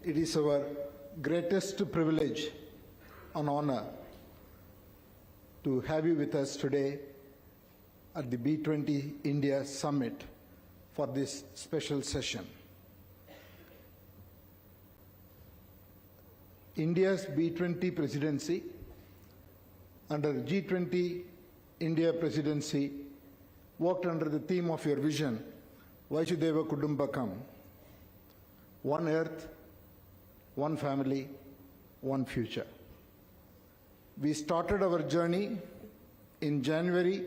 It is our greatest privilege and honor to have you with us today at the B20 India Summit for this special session. India's B20 presidency under G20 India presidency worked under the theme of your vision, Vaisudeva Kudumbakam, one earth, one family, one future. We started our journey in January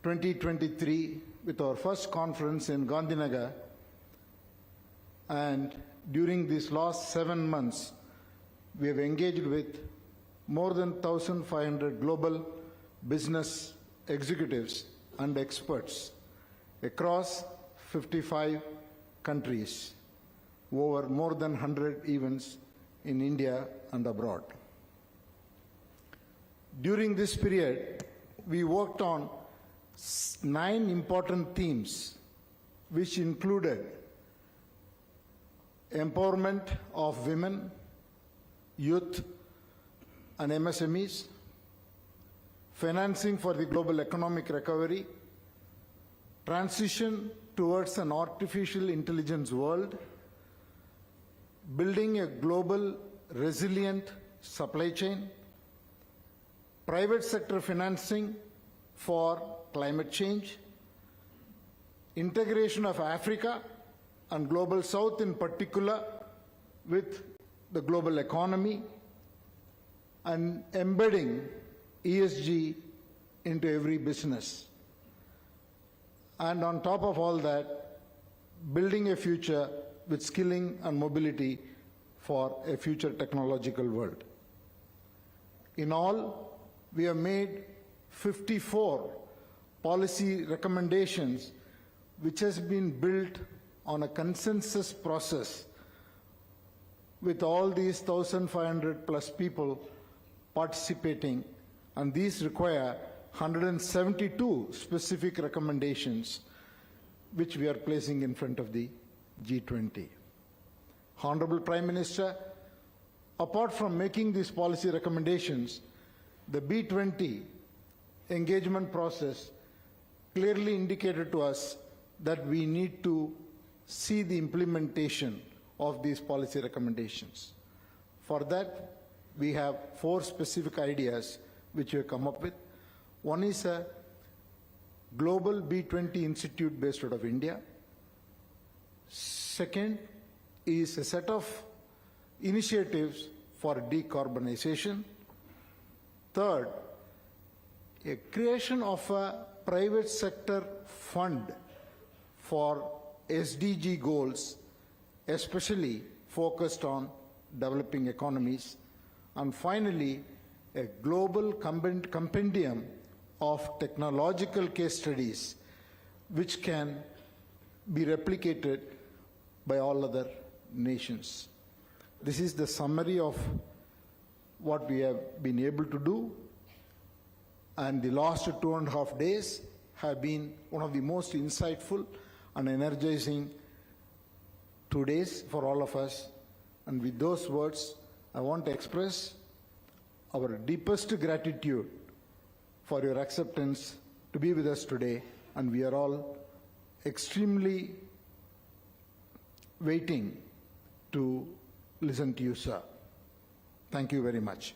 2023 with our first conference in Gandhinagar, and during these last 7 months, we have engaged with more than 1,500 global business executives and experts across 55 countries, over more than 100 events in India and abroad. During this period, we worked on 9 important themes, which included empowerment of women, youth and MSMEs, financing for the global economic recovery, transition towards an artificial intelligence world, building a global resilient supply chain, private sector financing for climate change, integration of Africa and Global South in particular with the global economy, and embedding ESG into every business. And on top of all that, building a future with skilling and mobility for a future technological world. In all, we have made 54 policy recommendations which has been built on a consensus process with all these 1,500 plus people participating, and these require 172 specific recommendations which we are placing in front of the G20. Honorable Prime Minister, apart from making these policy recommendations, the B20 engagement process clearly indicated to us that we need to see the implementation of these policy recommendations. For that, we have 4 specific ideas which we have come up with. One is a global B20 institute based out of India. Second is a set of initiatives for decarbonization. Third, a creation of a private sector fund for SDG goals, especially focused on developing economies. And finally, a global compendium of technological case studies which can be replicated by all other nations. This is the summary of what we have been able to do, and the last 2.5 days have been one of the most insightful and energizing 2 days for all of us. And with those words, I want to express our deepest gratitude for your acceptance to be with us today, and we are all extremely waiting to listen to you, sir. Thank you very much.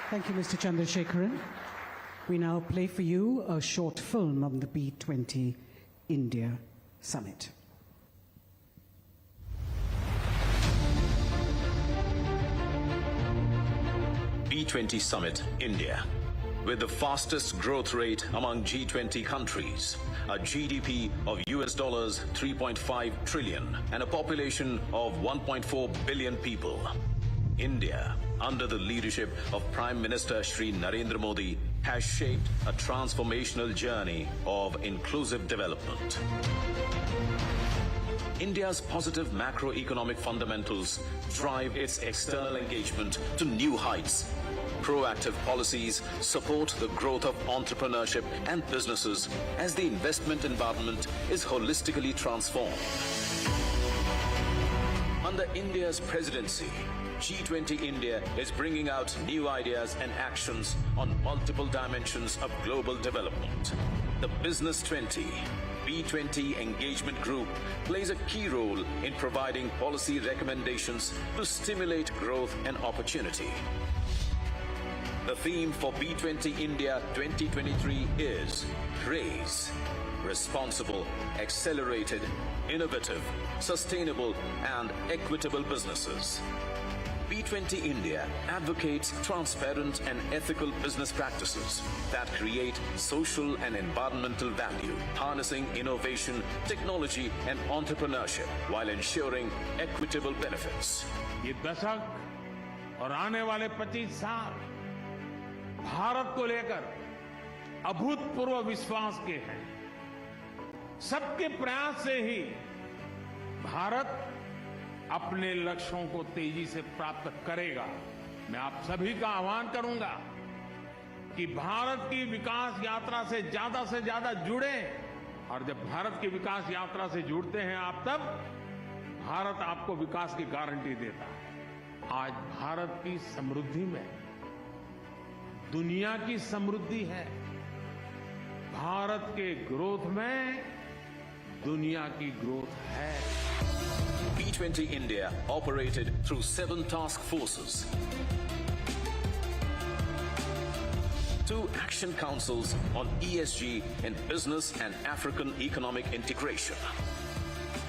Thank you, Mr. Chandrasekaran. We now play for you a short film on the B20 India Summit. B20 Summit, India. With the fastest growth rate among G20 countries, a GDP of US dollars 3.5 trillion and a population of 1.4 billion people, India, under the leadership of Prime Minister Shri Narendra Modi, has shaped a transformational journey of inclusive development. India's positive macroeconomic fundamentals drive its external engagement to new heights, proactive policies support the growth of entrepreneurship and businesses as the investment environment is holistically transformed. Under India's presidency, G20 India is bringing out new ideas and actions on multiple dimensions of global development. The Business 20, B20 Engagement Group plays a key role in providing policy recommendations to stimulate growth and opportunity. The theme for B20 India 2023 is RAISE, responsible, accelerated, innovative, sustainable and equitable businesses. B20 India advocates transparent and ethical business practices that create social and environmental value, harnessing innovation, technology and entrepreneurship while ensuring equitable benefits. ये दशक और आने वाले 25 साल भारत को लेकर अभूतपूर्व विश्वास के हैं। सबके प्रयास से ही भारत अपने लक्ष्यों को तेजी से प्राप्त करेगा। मैं आप सभी का आह्वान करूंगा कि भारत की विकास यात्रा से ज्यादा जुड़े, और जब भारत की विकास यात्रा से जुड़ते हैं आप, तब भारत आपको विकास की गारंटी देता है। आज भारत की समृद्धि में दुनिया की समृद्धि है। भारत के ग्रोथ में दुनिया की ग्रोथ है। B20 India operated through 7 task forces, 2 action councils on ESG in business and African economic integration.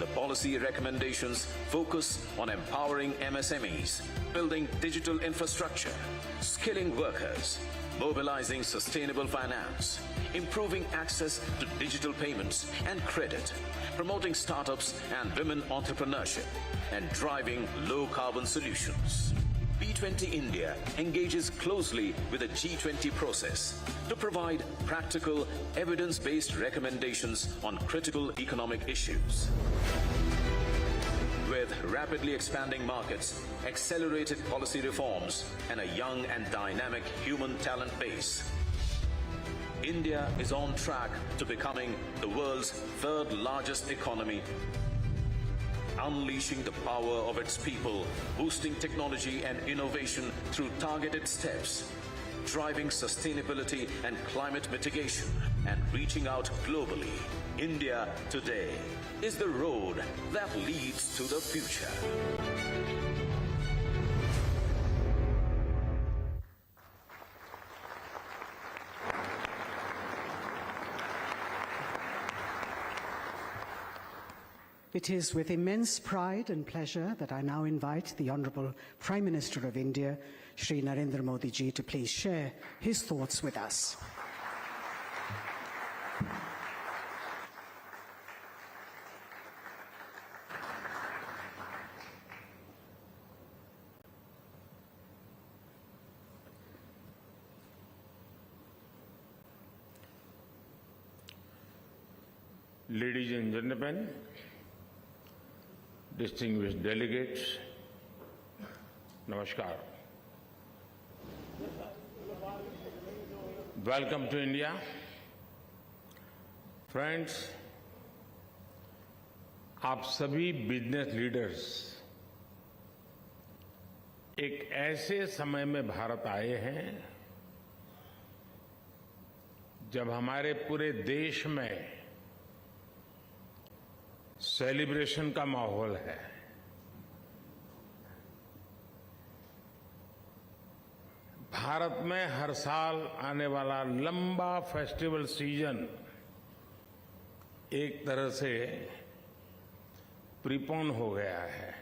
The policy recommendations focus on empowering MSMEs, building digital infrastructure, skilling workers, mobilizing sustainable finance, improving access to digital payments and credit, promoting startups and women entrepreneurship, and driving low-carbon solutions. B20 India engages closely with the G20 process to provide practical, evidence-based recommendations on critical economic issues. With rapidly expanding markets, accelerated policy reforms, and a young and dynamic human talent base, India is on track to becoming the world's 3rd largest economy, unleashing the power of its people, boosting technology and innovation through targeted steps, driving sustainability and climate mitigation, and reaching out globally. India today is the road that leads to the future. It is with immense pride and pleasure that I now invite the Honourable Prime Minister of India, Shri Narendra Modi ji, to please share his thoughts with us. Ladies and gentlemen, distinguished delegates, Namaskar. Welcome to India. Friends, आप सभी business leaders एक ऐसे समय में भारत आए हैं जब हमारे पूरे देश में सेलिब्रेशन का माहौल है। भारत में हर साल आने वाला लंबा फेस्टिवल सीजन एक तरह से प्रीपोन हो गया है।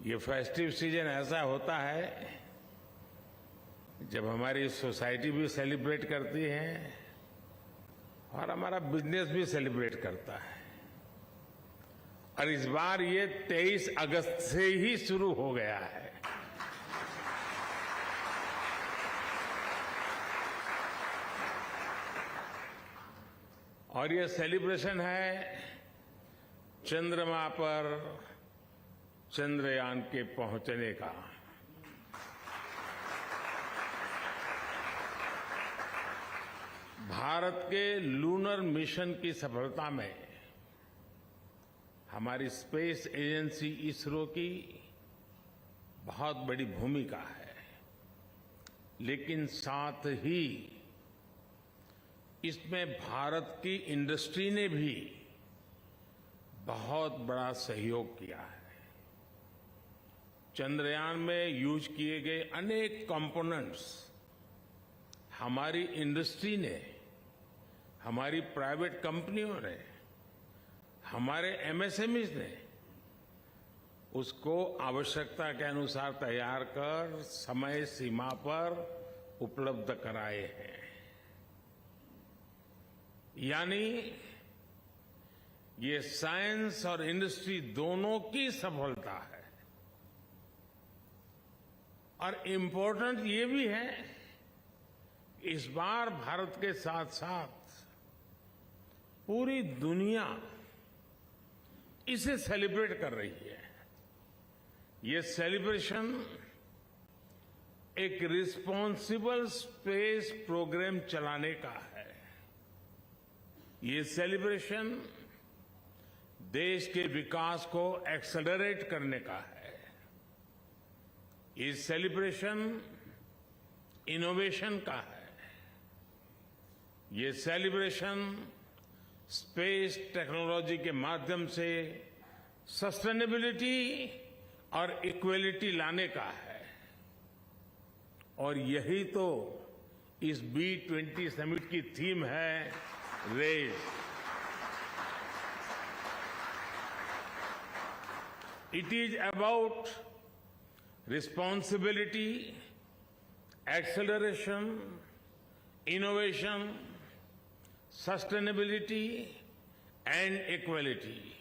ये फेस्टिव सीजन ऐसा होता है जब हमारी सोसाइटी भी सेलिब्रेट करती है और हमारा बिजनेस भी सेलिब्रेट करता है। और इस बार ये 23 अगस्त से ही शुरू हो गया है। और ये सेलिब्रेशन है चंद्रमा पर चंद्रयान के पहुंचने का। भारत के लूनर मिशन की सफलता में हमारी स्पेस एजेंसी इसरो की बहुत बड़ी भूमिका है, लेकिन साथ ही इसमें भारत की इंडस्ट्री ने भी बहुत बड़ा सहयोग किया है। चंद्रयान में यूज किए गए अनेक कंपोनेंट्स हमारी इंडस्ट्री ने, हमारी प्राइवेट कंपनियों ने, हमारे एमएसएमईज ने उसको आवश्यकता के अनुसार तैयार कर समय सीमा पर उपलब्ध कराए हैं। यानी ये साइंस और इंडस्ट्री दोनों की सफलता है। और इम्पोर्टेंट ये भी है, इस बार भारत के साथ साथ पूरी दुनिया इसे सेलिब्रेट कर रही है। ये सेलिब्रेशन एक रिस्पॉन्सिबल स्पेस प्रोग्राम चलाने का है। ये सेलिब्रेशन देश के विकास को एक्सेलरेट करने का है। ये सेलिब्रेशन इनोवेशन का है। ये सेलिब्रेशन स्पेस टेक्नोलॉजी के माध्यम से सस्टेनेबिलिटी और इक्वलिटी लाने का है। और यही तो इस B20 समिट की थीम है, raise. It is about responsibility, acceleration, innovation, sustainability, and equality.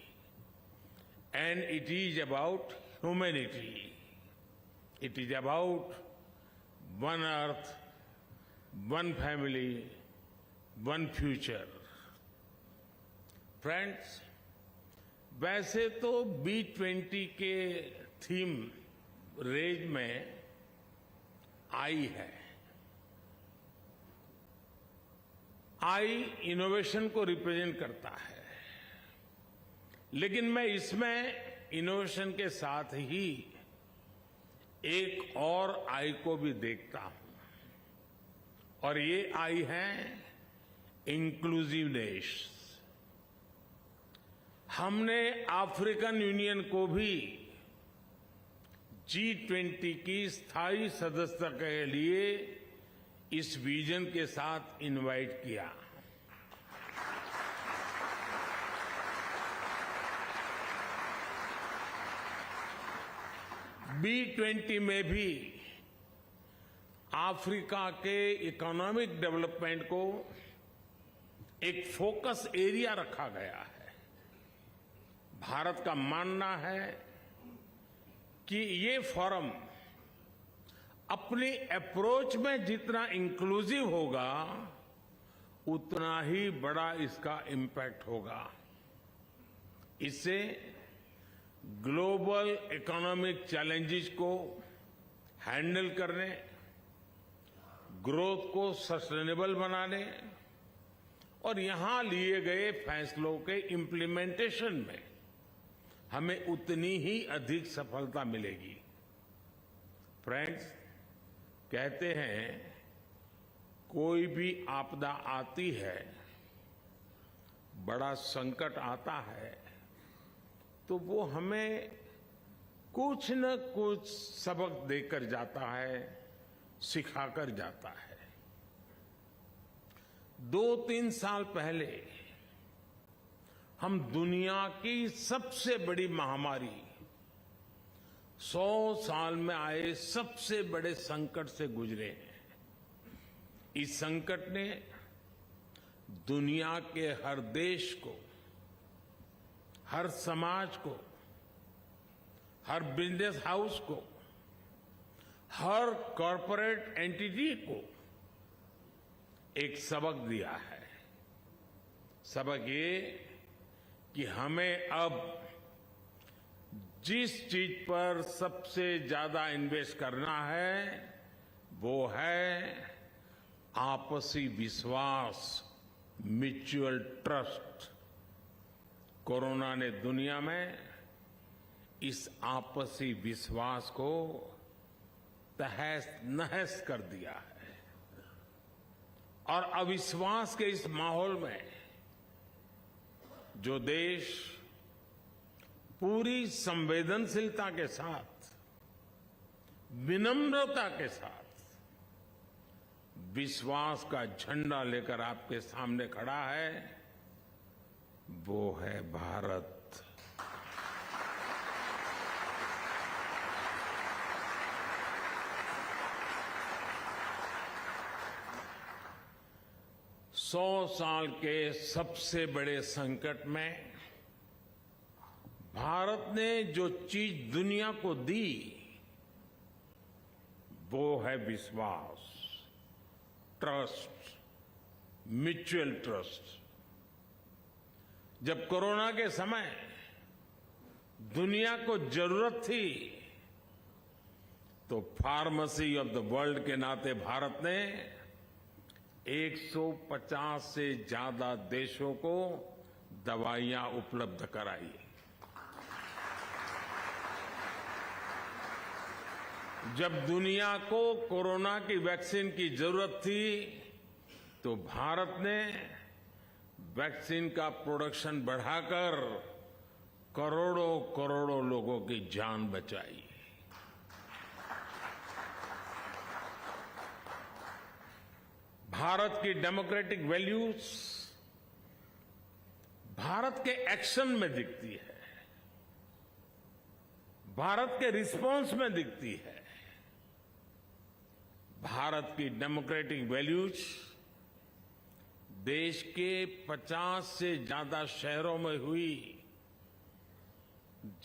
And it is about humanity. It is about one earth, one family, one future. Friends, वैसे तो B20 के थीम रेज में आई है। आई innovation को represent करता है, लेकिन मैं इसमें इनोवेशन के साथ ही एक और आई को भी देखता हूं, और ये आई है इंक्लूसिवनेस। हमने अफ्रीकन यूनियन को भी G20 की स्थायी सदस्यता के लिए इस विजन के साथ इनवाइट किया। B20 में भी अफ्रीका के इकोनॉमिक डेवलपमेंट को एक फोकस एरिया रखा गया है। भारत का मानना है कि ये फोरम अपनी अप्रोच में जितना इंक्लूसिव होगा, उतना ही बड़ा इसका इम्पैक्ट होगा। इससे ग्लोबल इकोनॉमिक चैलेंजेस को हैंडल करने, ग्रोथ को सस्टेनेबल बनाने और यहां लिए गए फैसलों के इम्प्लीमेंटेशन में हमें उतनी ही अधिक सफलता मिलेगी। फ्रेंड्स, कहते हैं कोई भी आपदा आती है, बड़ा संकट आता है, तो वो हमें कुछ न कुछ सबक देकर जाता है, सिखाकर जाता है। 2-3 साल पहले हम दुनिया की सबसे बड़ी महामारी, 100 साल में आए सबसे बड़े संकट से गुजरे हैं। इस संकट ने दुनिया के हर देश को, हर समाज को, हर बिजनेस हाउस को, हर कॉरपोरेट एंटिटी को एक सबक दिया है। सबक ये कि हमें अब जिस चीज पर सबसे ज्यादा इन्वेस्ट करना है वो है आपसी विश्वास, म्यूचुअल ट्रस्ट। कोरोना ने दुनिया में इस आपसी विश्वास को तहस नहस कर दिया है और अविश्वास के इस माहौल में जो देश पूरी संवेदनशीलता के साथ, विनम्रता के साथ विश्वास का झंडा लेकर आपके सामने खड़ा है, वो है भारत। सौ साल के सबसे बड़े संकट में भारत ने जो चीज दुनिया को दी वो है विश्वास, ट्रस्ट, म्यूचुअल ट्रस्ट। जब कोरोना के समय दुनिया को जरूरत थी तो फार्मेसी ऑफ द वर्ल्ड के नाते भारत ने 150 से ज्यादा देशों को दवाइयां उपलब्ध कराई। जब दुनिया को कोरोना की वैक्सीन की जरूरत थी तो भारत ने वैक्सीन का प्रोडक्शन बढ़ाकर करोड़ों करोड़ों लोगों की जान बचाई। भारत की डेमोक्रेटिक वैल्यूज भारत के एक्शन में दिखती है, भारत के रिस्पांस में दिखती है। भारत की डेमोक्रेटिक वैल्यूज देश के 50 से ज्यादा शहरों में हुई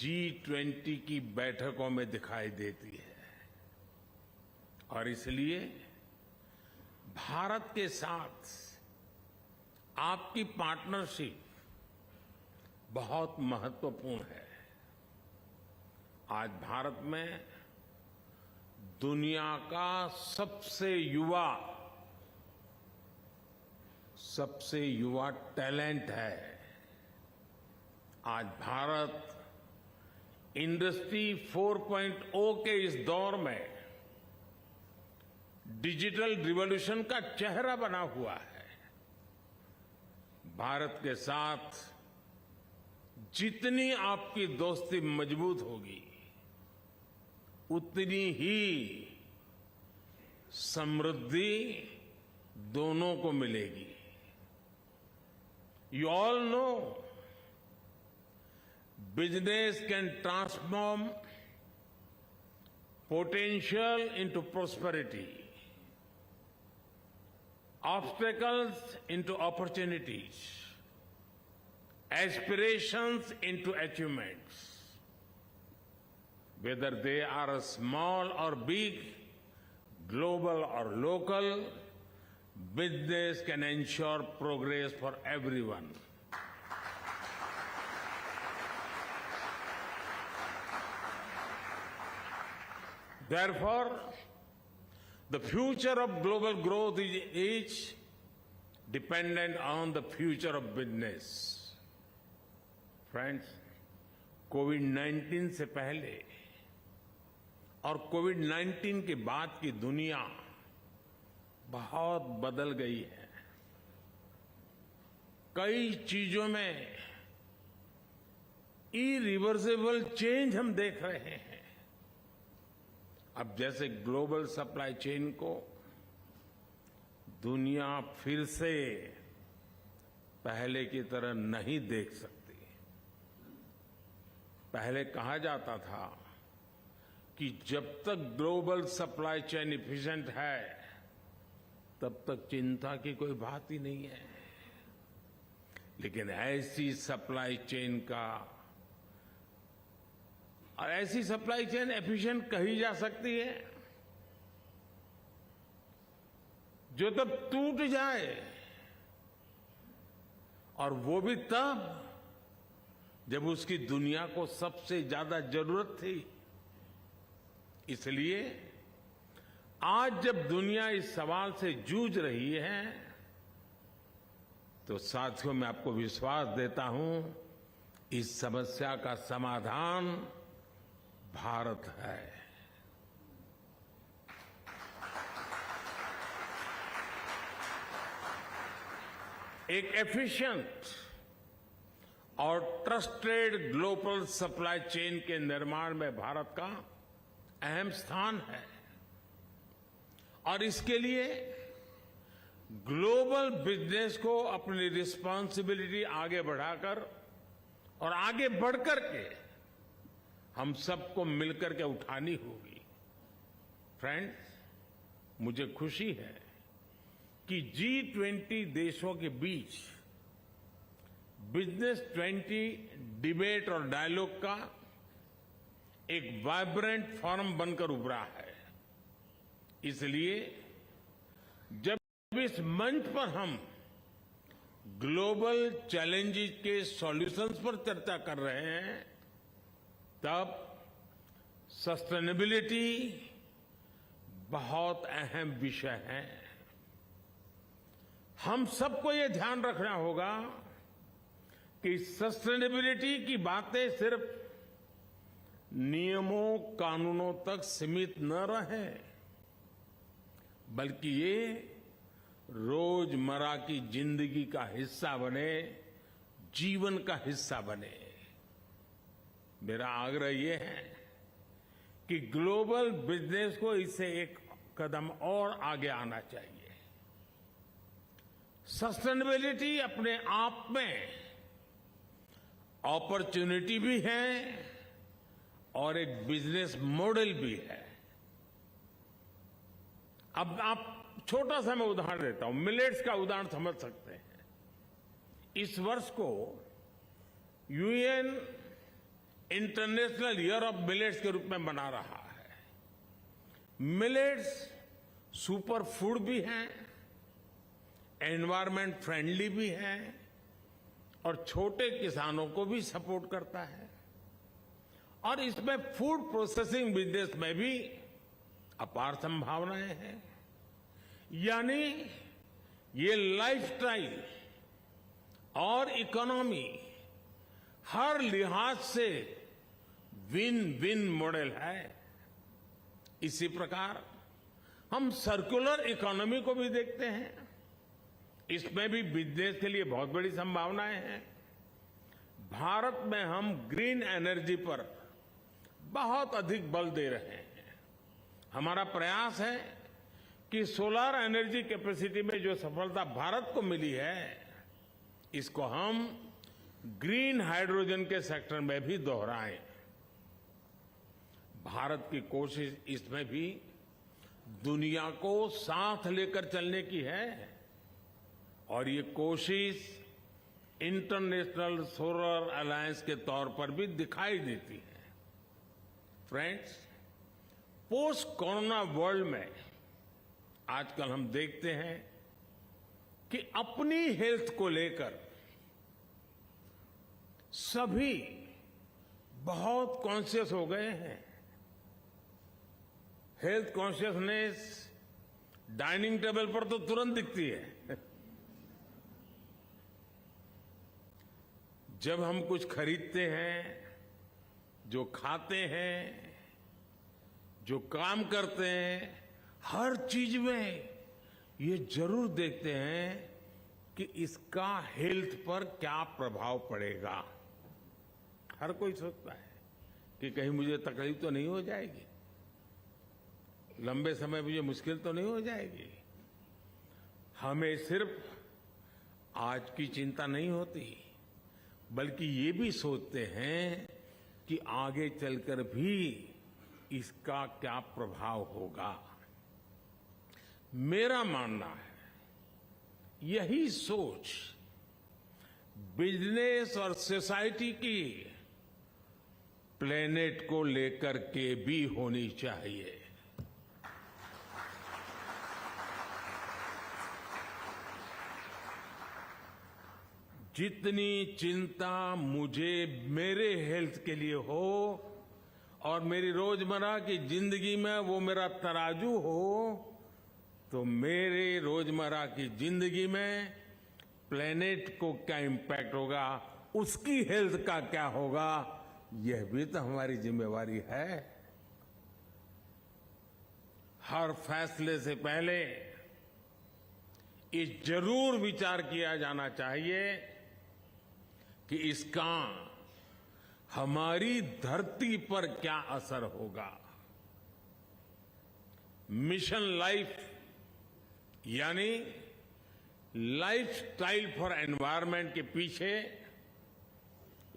G20 की बैठकों में दिखाई देती है और इसलिए भारत के साथ आपकी पार्टनरशिप बहुत महत्वपूर्ण है। आज भारत में दुनिया का सबसे युवा टैलेंट है। आज भारत इंडस्ट्री 4.0 के इस दौर में डिजिटल रिवॉल्यूशन का चेहरा बना हुआ है। भारत के साथ जितनी आपकी दोस्ती मजबूत होगी उतनी ही समृद्धि दोनों को मिलेगी। You all know business can transform potential into prosperity, obstacles into opportunities, aspirations into achievements. Whether they are small or big, global or local, business can ensure progress for everyone. Therefore, the future of global growth is dependent on the future of business. Friends, कोविड-19 से पहले और कोविड-19 के बाद की दुनिया बहुत बदल गई है। कई चीजों में इरिवर्सिबल चेंज हम देख रहे हैं। अब जैसे ग्लोबल सप्लाई चेन को दुनिया फिर से पहले की तरह नहीं देख सकती। पहले कहा जाता था कि जब तक ग्लोबल सप्लाई चेन इफिशिएंट है तब तक चिंता की कोई बात ही नहीं है। लेकिन ऐसी सप्लाई चेन का और ऐसी सप्लाई चेन एफिशिएंट कही जा सकती है जो तब टूट जाए, और वो भी तब जब उसकी दुनिया को सबसे ज्यादा जरूरत थी। इसलिए आज जब दुनिया इस सवाल से जूझ रही है, तो साथियों मैं आपको विश्वास देता हूं, इस समस्या का समाधान भारत है। एक एफिशिएंट और ट्रस्टेड ग्लोबल सप्लाई चेन के निर्माण में भारत का अहम स्थान है और इसके लिए ग्लोबल बिजनेस को अपनी रिस्पांसिबिलिटी आगे बढ़ाकर और आगे बढ़कर के हम सबको मिलकर के उठानी होगी। फ्रेंड्स, मुझे खुशी है कि G20 देशों के बीच बिजनेस 20 डिबेट और डायलॉग का एक वाइब्रेंट फोरम बनकर उभरा है। इसलिए जब इस मंच पर हम ग्लोबल चैलेंजेस के सॉल्यूशंस पर चर्चा कर रहे हैं, तब सस्टेनेबिलिटी बहुत अहम विषय है। हम सबको ये ध्यान रखना होगा कि सस्टेनेबिलिटी की बातें सिर्फ नियमों कानूनों तक सीमित न रहे, बल्कि ये रोजमर्रा की जिंदगी का हिस्सा बने, जीवन का हिस्सा बने। मेरा आग्रह ये है कि ग्लोबल बिजनेस को इससे एक कदम और आगे आना चाहिए। सस्टेनेबिलिटी अपने आप में अपॉर्चुनिटी भी है और एक बिजनेस मॉडल भी है। अब आप छोटा सा मैं उदाहरण देता हूं, मिलेट्स का उदाहरण समझ सकते हैं। इस वर्ष को UN international year of millets के रूप में मना रहा है। मिलेट्स सुपर फूड भी हैं, एनवायरमेंट फ्रेंडली भी है और छोटे किसानों को भी सपोर्ट करता है और इसमें फूड प्रोसेसिंग बिजनेस में भी अपार संभावनाएं हैं। यानी ये लाइफस्टाइल और इकोनॉमी हर लिहाज से विन विन मॉडल है। इसी प्रकार हम सर्कुलर इकोनॉमी को भी देखते हैं, इसमें भी बिजनेस के लिए बहुत बड़ी संभावनाएं हैं। भारत में हम ग्रीन एनर्जी पर बहुत अधिक बल दे रहे हैं। हमारा प्रयास है कि सोलर एनर्जी कैपेसिटी में जो सफलता भारत को मिली है, इसको हम ग्रीन हाइड्रोजन के सेक्टर में भी दोहराएं। भारत की कोशिश इसमें भी दुनिया को साथ लेकर चलने की है और ये कोशिश इंटरनेशनल सोलर अलायंस के तौर पर भी दिखाई देती है। फ्रेंड्स, पोस्ट कोरोना वर्ल्ड में आजकल हम देखते हैं कि अपनी हेल्थ को लेकर सभी बहुत कॉन्शियस हो गए हैं। हेल्थ कॉन्शियसनेस डाइनिंग टेबल पर तो तुरंत दिखती है। जब हम कुछ खरीदते हैं, जो खाते हैं, जो काम करते हैं, हर चीज में ये जरूर देखते हैं कि इसका हेल्थ पर क्या प्रभाव पड़ेगा। हर कोई सोचता है कि कहीं मुझे तकलीफ तो नहीं हो जाएगी, लंबे समय मुझे मुश्किल तो नहीं हो जाएगी। हमें सिर्फ आज की चिंता नहीं होती, बल्कि ये भी सोचते हैं कि आगे चलकर भी इसका क्या प्रभाव होगा। मेरा मानना है यही सोच बिजनेस और सोसाइटी की प्लेनेट को लेकर के भी होनी चाहिए। जितनी चिंता मुझे मेरे हेल्थ के लिए हो और मेरी रोजमर्रा की जिंदगी में वो मेरा तराजू हो, तो मेरे रोजमर्रा की जिंदगी में प्लेनेट को क्या इम्पैक्ट होगा, उसकी हेल्थ का क्या होगा, यह भी तो हमारी जिम्मेवारी है। हर फैसले से पहले ये जरूर विचार किया जाना चाहिए कि इसका हमारी धरती पर क्या असर होगा। मिशन लाइफ यानी लाइफस्टाइल फॉर एनवायरनमेंट के पीछे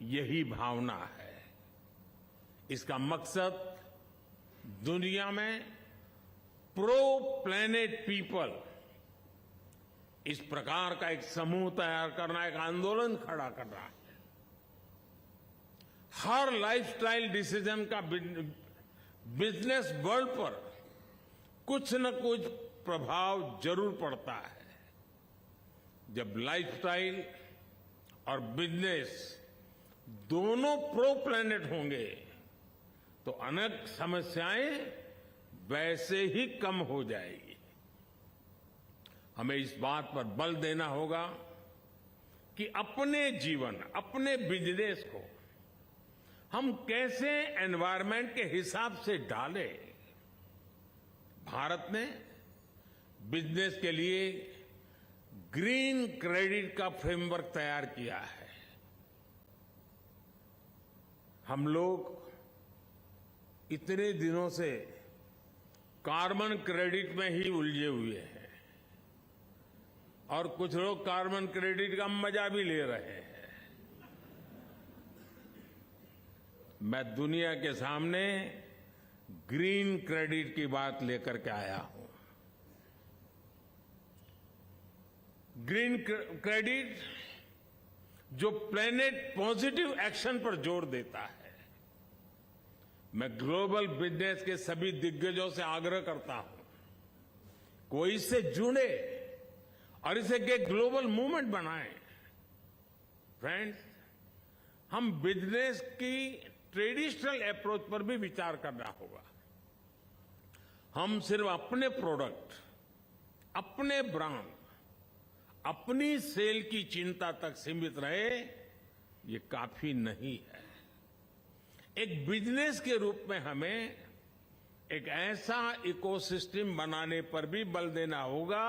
यही भावना है। इसका मकसद दुनिया में प्रो प्लेनेट पीपल, इस प्रकार का एक समूह तैयार करना, एक आंदोलन खड़ा करना है। हर लाइफस्टाइल डिसीजन का बिजनेस वर्ल्ड पर कुछ न कुछ प्रभाव जरूर पड़ता है। जब लाइफस्टाइल और बिजनेस दोनों प्रो प्लेनेट होंगे तो अनेक समस्याएं वैसे ही कम हो जाएगी। हमें इस बात पर बल देना होगा कि अपने जीवन, अपने बिजनेस को हम कैसे एनवायरनमेंट के हिसाब से डालें। भारत ने बिजनेस के लिए ग्रीन क्रेडिट का फ्रेमवर्क तैयार किया है। हम लोग इतने दिनों से कार्बन क्रेडिट में ही उलझे हुए हैं और कुछ लोग कार्बन क्रेडिट का मजा भी ले रहे हैं। मैं दुनिया के सामने ग्रीन क्रेडिट की बात लेकर के आया हूं। ग्रीन क्रेडिट जो प्लेनेट पॉजिटिव एक्शन पर जोर देता है। मैं ग्लोबल बिजनेस के सभी दिग्गजों से आग्रह करता हूं, कोई इससे जुड़े और इसे एक ग्लोबल मूवमेंट बनाएं। फ्रेंड्स, हम बिजनेस की ट्रेडिशनल अप्रोच पर भी विचार करना होगा। हम सिर्फ अपने प्रोडक्ट, अपने ब्रांड, अपनी सेल की चिंता तक सीमित रहे, ये काफी नहीं है। एक बिजनेस के रूप में हमें एक ऐसा इकोसिस्टम बनाने पर भी बल देना होगा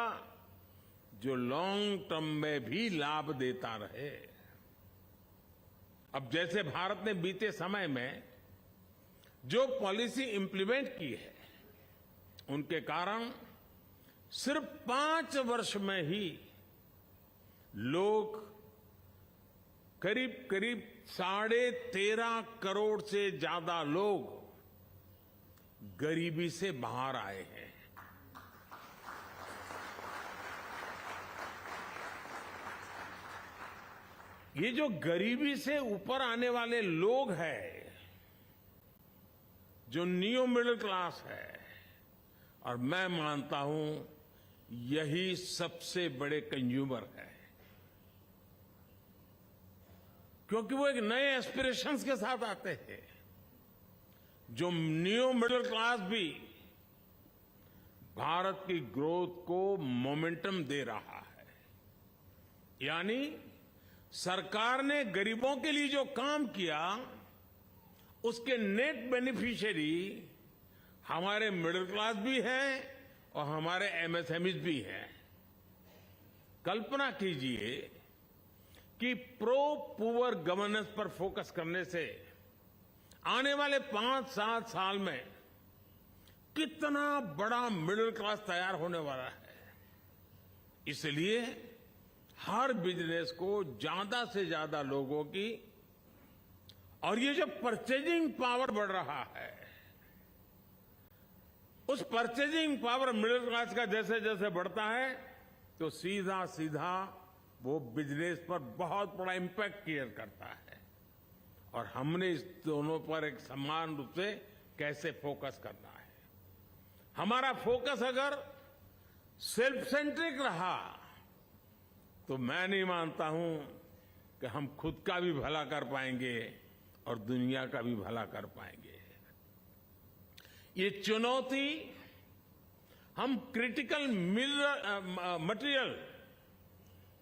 जो लॉन्ग टर्म में भी लाभ देता रहे। अब जैसे भारत ने बीते समय में जो पॉलिसी इंप्लीमेंट की है, उनके कारण सिर्फ 5 वर्ष में ही लोग करीब करीब 13.5 करोड़ से ज्यादा लोग गरीबी से बाहर आए हैं। ये जो गरीबी से ऊपर आने वाले लोग हैं, जो न्यू मिडिल क्लास है, और मैं मानता हूं यही सबसे बड़े कंज्यूमर है, क्योंकि वो एक नए एस्पिरेशंस के साथ आते हैं। जो न्यू मिडिल क्लास भी भारत की ग्रोथ को मोमेंटम दे रहा है। यानी सरकार ने गरीबों के लिए जो काम किया, उसके नेट बेनिफिशियरी हमारे मिडिल क्लास भी हैं और हमारे एमएसएमईज भी हैं। कल्पना कीजिए कि प्रो पुअर गवर्नेंस पर फोकस करने से आने वाले 5-7 साल में कितना बड़ा मिडिल क्लास तैयार होने वाला है। इसलिए हर बिजनेस को ज्यादा से ज्यादा लोगों की, और ये जो परचेजिंग पावर बढ़ रहा है, उस परचेजिंग पावर मिडिल क्लास का जैसे जैसे बढ़ता है, तो सीधा सीधा वो बिजनेस पर बहुत बड़ा इम्पैक्ट क्रिएट करता है। और हमने इस दोनों पर एक समान रूप से कैसे फोकस करना है। हमारा फोकस अगर सेल्फ सेंट्रिक रहा तो मैं नहीं मानता हूं कि हम खुद का भी भला कर पाएंगे और दुनिया का भी भला कर पाएंगे। ये चुनौती हम क्रिटिकल मटेरियल,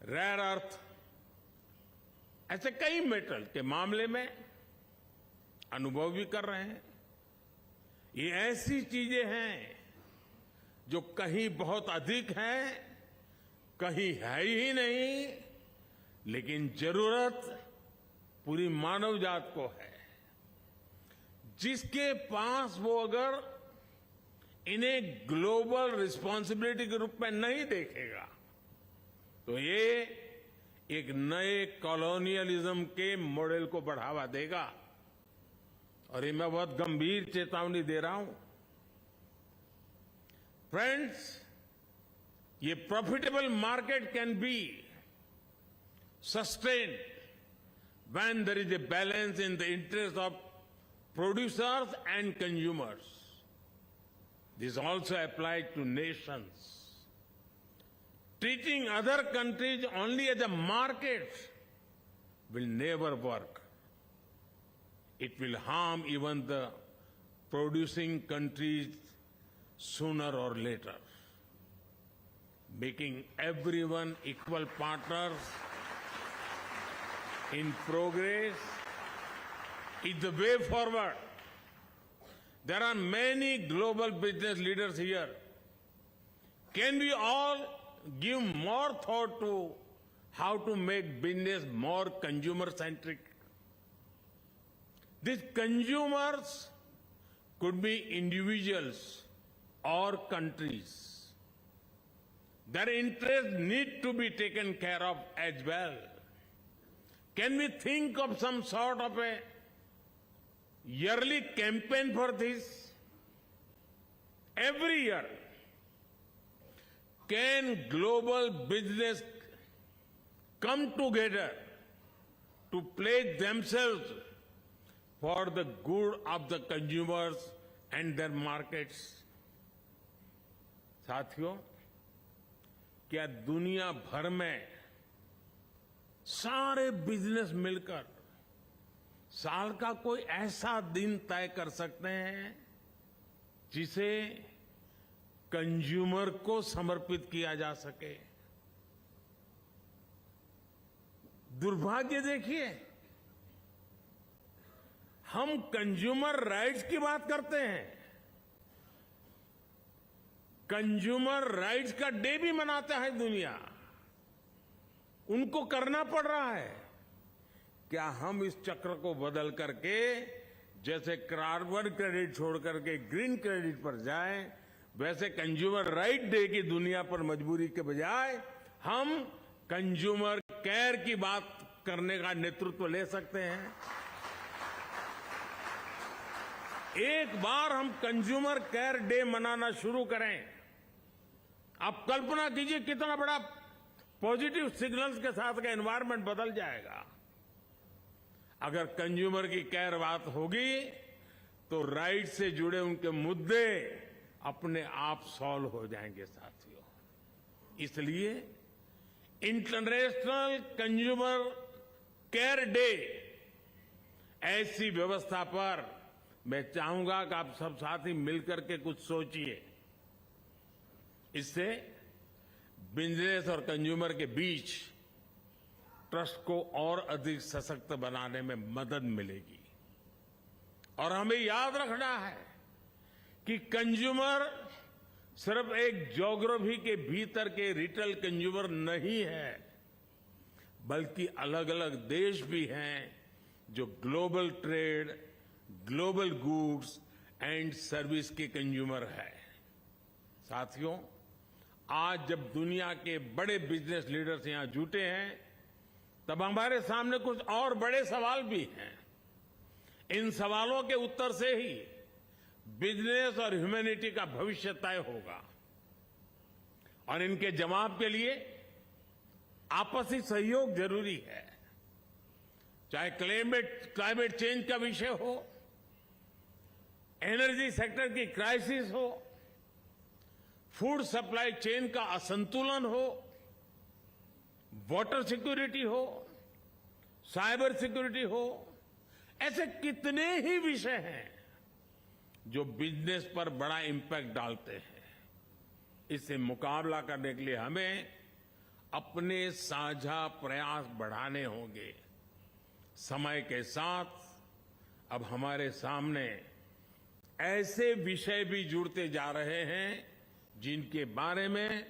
रेयर अर्थ, ऐसे कई मेटल के मामले में अनुभव भी कर रहे हैं। ये ऐसी चीजें हैं जो कहीं बहुत अधिक हैं, कहीं है ही नहीं, लेकिन जरूरत पूरी मानव जात को है। जिसके पास वो अगर इन्हें ग्लोबल रिस्पॉन्सिबिलिटी के रूप में नहीं देखेगा तो ये एक नए कॉलोनियलिज्म के मॉडल को बढ़ावा देगा। और ये मैं बहुत गंभीर चेतावनी दे रहा हूं। फ्रेंड्स, ये profitable market can be sustained when there is a balance in the interest of producers and consumers. This also applies to nations. Treating other countries only as a market will never work. It will harm even the producing countries sooner or later. Making everyone equal partners in progress is the way forward. There are many global business leaders here. Can we all give more thought to how to make business more consumer-centric? These consumers could be individuals or countries. Their interests need to be taken care of as well. Can we think of some sort of a yearly campaign for this? Every year, can global business come together to pledge themselves for the good of the consumers and their markets? साथियों, क्या दुनिया भर में सारे business मिलकर साल का कोई ऐसा दिन तय कर सकते हैं जिसे कंज्यूमर को समर्पित किया जा सके? दुर्भाग्य देखिए, हम कंज्यूमर राइट्स की बात करते हैं, कंज्यूमर राइट्स का डे भी मनाता है दुनिया, उनको करना पड़ रहा है। क्या हम इस चक्र को बदल करके जैसे कार्बन क्रेडिट छोड़ करके ग्रीन क्रेडिट पर जाएं, वैसे कंज्यूमर राइट डे की दुनिया पर मजबूरी के बजाय हम कंज्यूमर केयर की बात करने का नेतृत्व ले सकते हैं? एक बार हम कंज्यूमर केयर डे मनाना शुरू करें, आप कल्पना कीजिए कितना बड़ा पॉजिटिव सिग्नल्स के साथ का एनवायरनमेंट बदल जाएगा। अगर कंज्यूमर की केयर बात होगी तो राइट से जुड़े उनके मुद्दे अपने आप सॉल्व हो जाएंगे साथियों। इसलिए इंटरनेशनल कंज्यूमर केयर डे ऐसी व्यवस्था पर मैं चाहूंगा कि आप सब साथी मिलकर के कुछ सोचिए। इससे बिजनेस और कंज्यूमर के बीच ट्रस्ट को और अधिक सशक्त बनाने में मदद मिलेगी। और हमें याद रखना है कि कंज्यूमर सिर्फ एक ज्योग्राफी के भीतर के रिटेल कंज्यूमर नहीं है, बल्कि अलग अलग देश भी हैं जो global trade, global goods and service के कंज्यूमर है। साथियों, आज जब दुनिया के बड़े बिजनेस लीडर्स यहां जुटे हैं, तब हमारे सामने कुछ और बड़े सवाल भी हैं। इन सवालों के उत्तर से ही बिजनेस और ह्यूमैनिटी का भविष्य तय होगा। और इनके जवाब के लिए आपसी सहयोग जरूरी है। चाहे क्लाइमेट चेंज का विषय हो, एनर्जी सेक्टर की क्राइसिस हो, फूड सप्लाई चेन का असंतुलन हो, वाटर सिक्योरिटी हो, साइबर सिक्योरिटी हो, ऐसे कितने ही विषय हैं जो बिजनेस पर बड़ा इंपैक्ट डालते हैं। इससे मुकाबला करने के लिए हमें अपने साझा प्रयास बढ़ाने होंगे। समय के साथ अब हमारे सामने ऐसे विषय भी जुड़ते जा रहे हैं जिनके बारे में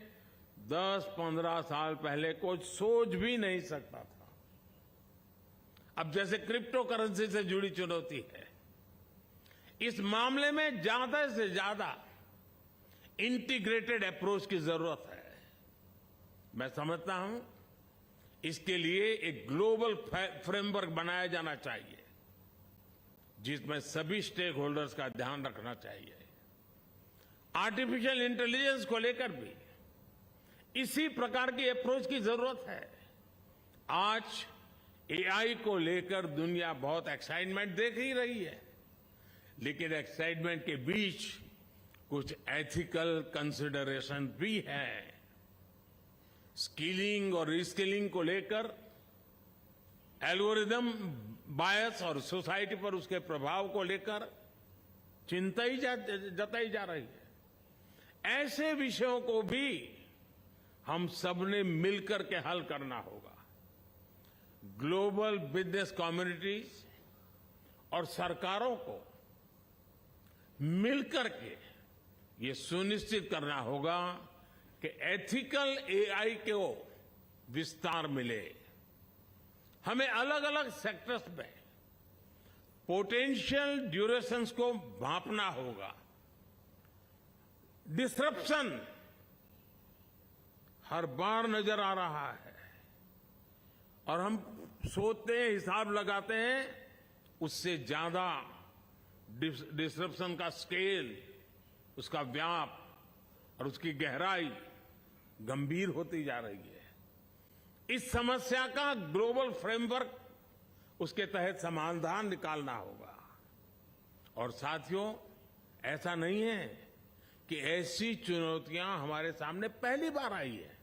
10-15 साल पहले कोई सोच भी नहीं सकता था। अब जैसे क्रिप्टो करेंसी से जुड़ी चुनौती है, इस मामले में ज्यादा से ज्यादा इंटीग्रेटेड अप्रोच की जरूरत है। मैं समझता हूं इसके लिए एक ग्लोबल फ्रेमवर्क बनाया जाना चाहिए जिसमें सभी स्टेक होल्डर्स का ध्यान रखना चाहिए। आर्टिफिशियल इंटेलिजेंस को लेकर भी इसी प्रकार की अप्रोच की जरूरत है। आज एआई को लेकर दुनिया बहुत एक्साइटमेंट देख ही रही है, लेकिन एक्साइटमेंट के बीच कुछ एथिकल कंसिडरेशन भी है। स्किलिंग और रिस्किलिंग को लेकर एल्गोरिदम बायस और सोसाइटी पर उसके प्रभाव को लेकर चिंता ही जताई जा रही है। ऐसे विषयों को भी हम सबने मिलकर के हल करना होगा। ग्लोबल बिजनेस कम्युनिटीज और सरकारों को मिलकर के ये सुनिश्चित करना होगा कि एथिकल एआई को विस्तार मिले। हमें अलग अलग सेक्टर्स में पोटेंशियल ड्यूरेशंस को भांपना होगा। डिसरप्शन हर बार नजर आ रहा है और हम सोचते हैं, हिसाब लगाते हैं, उससे ज्यादा डिसरप्शन का स्केल, उसका व्याप और उसकी गहराई गंभीर होती जा रही है। इस समस्या का ग्लोबल फ्रेमवर्क, उसके तहत समाधान निकालना होगा। और साथियों, ऐसा नहीं है कि ऐसी चुनौतियां हमारे सामने पहली बार आई है।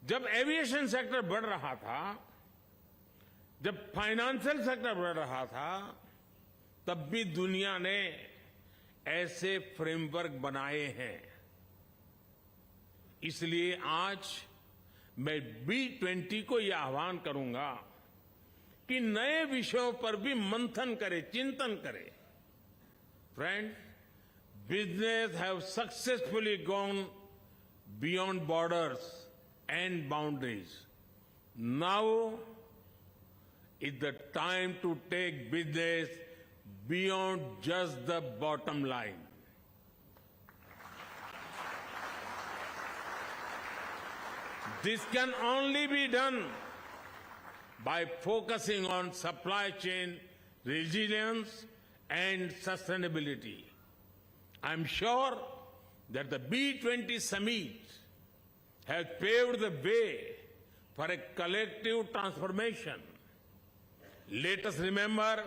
जब एविएशन सेक्टर बढ़ रहा था, जब फाइनेंशियल सेक्टर बढ़ रहा था, तब भी दुनिया ने ऐसे फ्रेमवर्क बनाए हैं। इसलिए आज मैं B20 को यह आह्वान करूंगा कि नए विषयों पर भी मंथन करे, चिंतन करे। Friends, business have successfully gone beyond borders and boundaries. Now is the time to take business beyond just the bottom line. This can only be done by focusing on supply chain resilience and sustainability. I'm sure that the B20 summit has paved the way for a collective transformation. Let us remember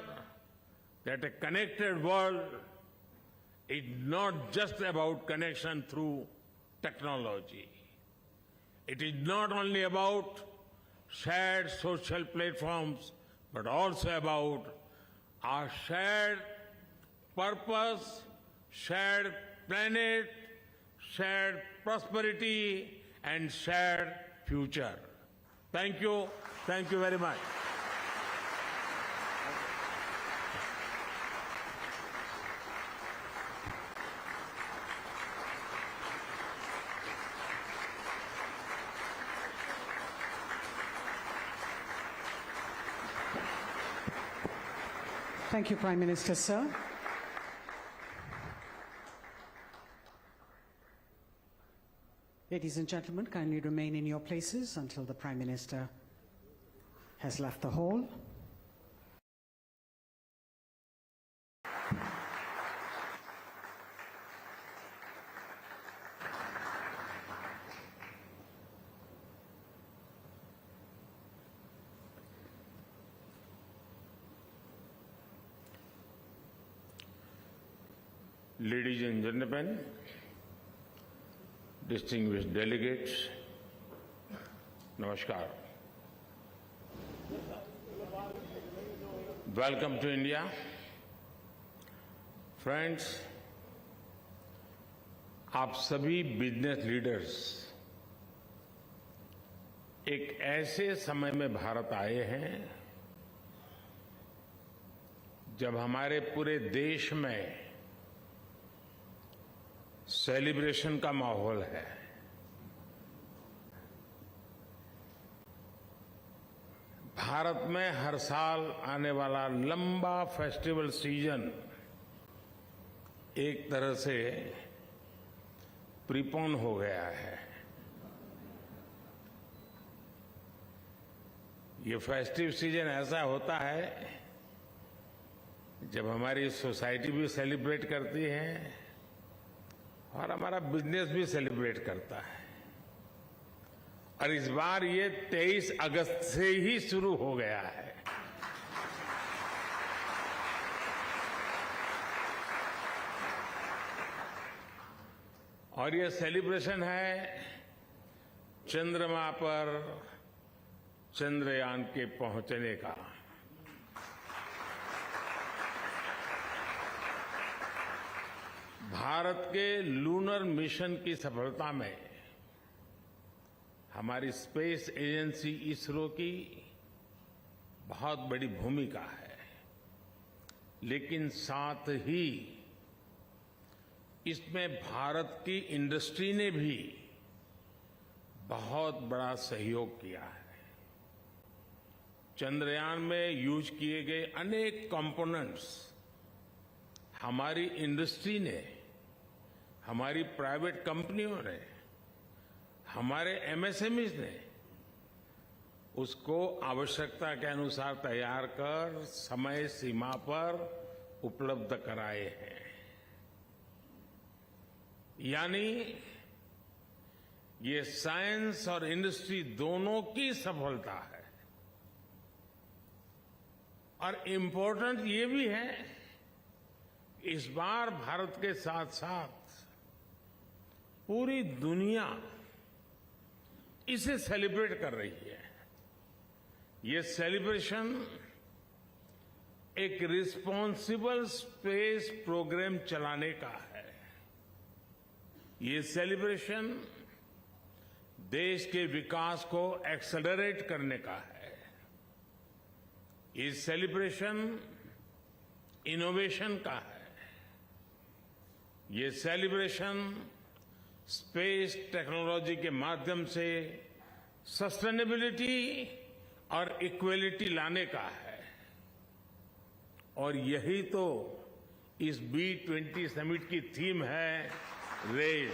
that a connected world is not just about connection through technology. It is not only about shared social platforms, but also about our shared purpose, shared planet, shared prosperity, and shared future. Thank you. Thank you very much. Thank you, Prime Minister, sir. Ladies and gentlemen, kindly remain in your places until the Prime Minister has left the hall. Ladies and gentlemen, distinguished delegates, namaskar. Welcome to India. Friends, आप सभी business leaders एक ऐसे समय में भारत आए हैं जब हमारे पूरे देश में सेलिब्रेशन का माहौल है। भारत में हर साल आने वाला लंबा फेस्टिवल सीजन एक तरह से प्रीपोन हो गया है। ये फेस्टिव सीजन ऐसा होता है जब हमारी सोसाइटी भी सेलिब्रेट करती है और हमारा बिजनेस भी सेलिब्रेट करता है। और इस बार ये 23 अगस्त से ही शुरू हो गया है। और ये सेलिब्रेशन है चंद्रमा पर चंद्रयान के पहुंचने का। भारत के लूनर मिशन की सफलता में हमारी स्पेस एजेंसी इसरो की बहुत बड़ी भूमिका है, लेकिन साथ ही इसमें भारत की इंडस्ट्री ने भी बहुत बड़ा सहयोग किया है। चंद्रयान में यूज किए गए अनेक कंपोनेंट्स हमारी इंडस्ट्री ने, हमारी प्राइवेट कंपनियों ने, हमारे एमएसएमईज ने उसको आवश्यकता के अनुसार तैयार कर समय सीमा पर उपलब्ध कराए हैं। यानी ये साइंस और इंडस्ट्री दोनों की सफलता है। और इम्पोर्टेंट ये भी है, इस बार भारत के साथ साथ पूरी दुनिया इसे सेलिब्रेट कर रही है। ये सेलिब्रेशन एक रिस्पॉन्सिबल स्पेस प्रोग्राम चलाने का है। ये सेलिब्रेशन देश के विकास को एक्सेलरेट करने का है। ये सेलिब्रेशन इनोवेशन का है। ये सेलिब्रेशन स्पेस टेक्नोलॉजी के माध्यम से सस्टेनेबिलिटी और इक्वलिटी लाने का है। और यही तो इस B20 समिट की थीम है, raise.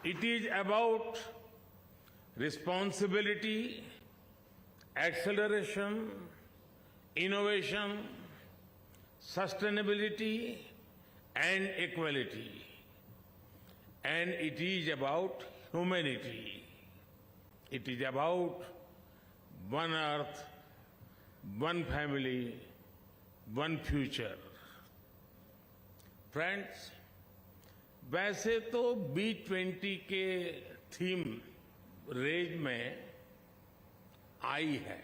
It is about responsibility, acceleration, innovation, sustainability and equality, and it is about humanity. It is about one earth, one family, one future. Friends, वैसे तो B20 के थीम रेज में आई है।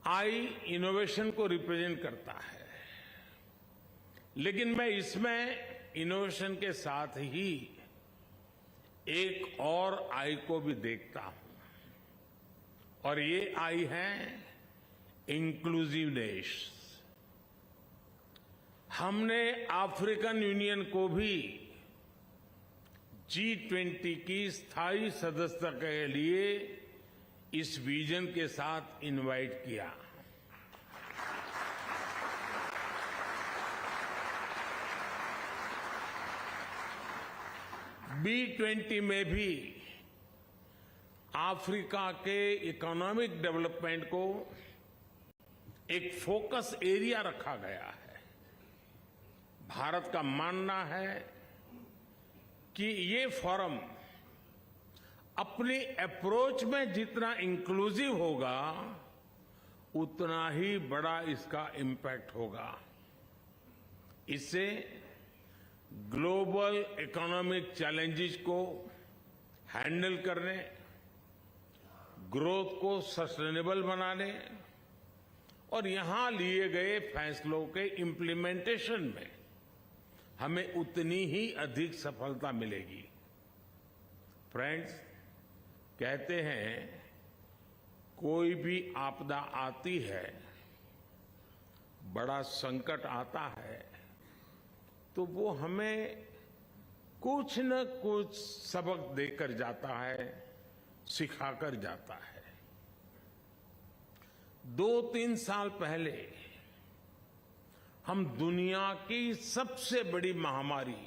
आई innovation को represent करता है, लेकिन मैं इसमें इनोवेशन के साथ ही एक और आई को भी देखता हूं, और ये आई है इंक्लूसिवनेस। हमने अफ्रीकन यूनियन को भी G20 की स्थायी सदस्यता के लिए इस विजन के साथ इनवाइट किया। B20 में भी अफ्रीका के इकोनॉमिक डेवलपमेंट को एक फोकस एरिया रखा गया है। भारत का मानना है कि ये फोरम अपनी अप्रोच में जितना इंक्लूसिव होगा उतना ही बड़ा इसका इम्पैक्ट होगा। इससे ग्लोबल इकोनॉमिक चैलेंजेस को हैंडल करने, ग्रोथ को सस्टेनेबल बनाने और यहां लिए गए फैसलों के इम्प्लीमेंटेशन में हमें उतनी ही अधिक सफलता मिलेगी। फ्रेंड्स, कहते हैं कोई भी आपदा आती है, बड़ा संकट आता है, तो वो हमें कुछ न कुछ सबक देकर जाता है, सिखाकर जाता है। 2-3 साल पहले हम दुनिया की सबसे बड़ी महामारी,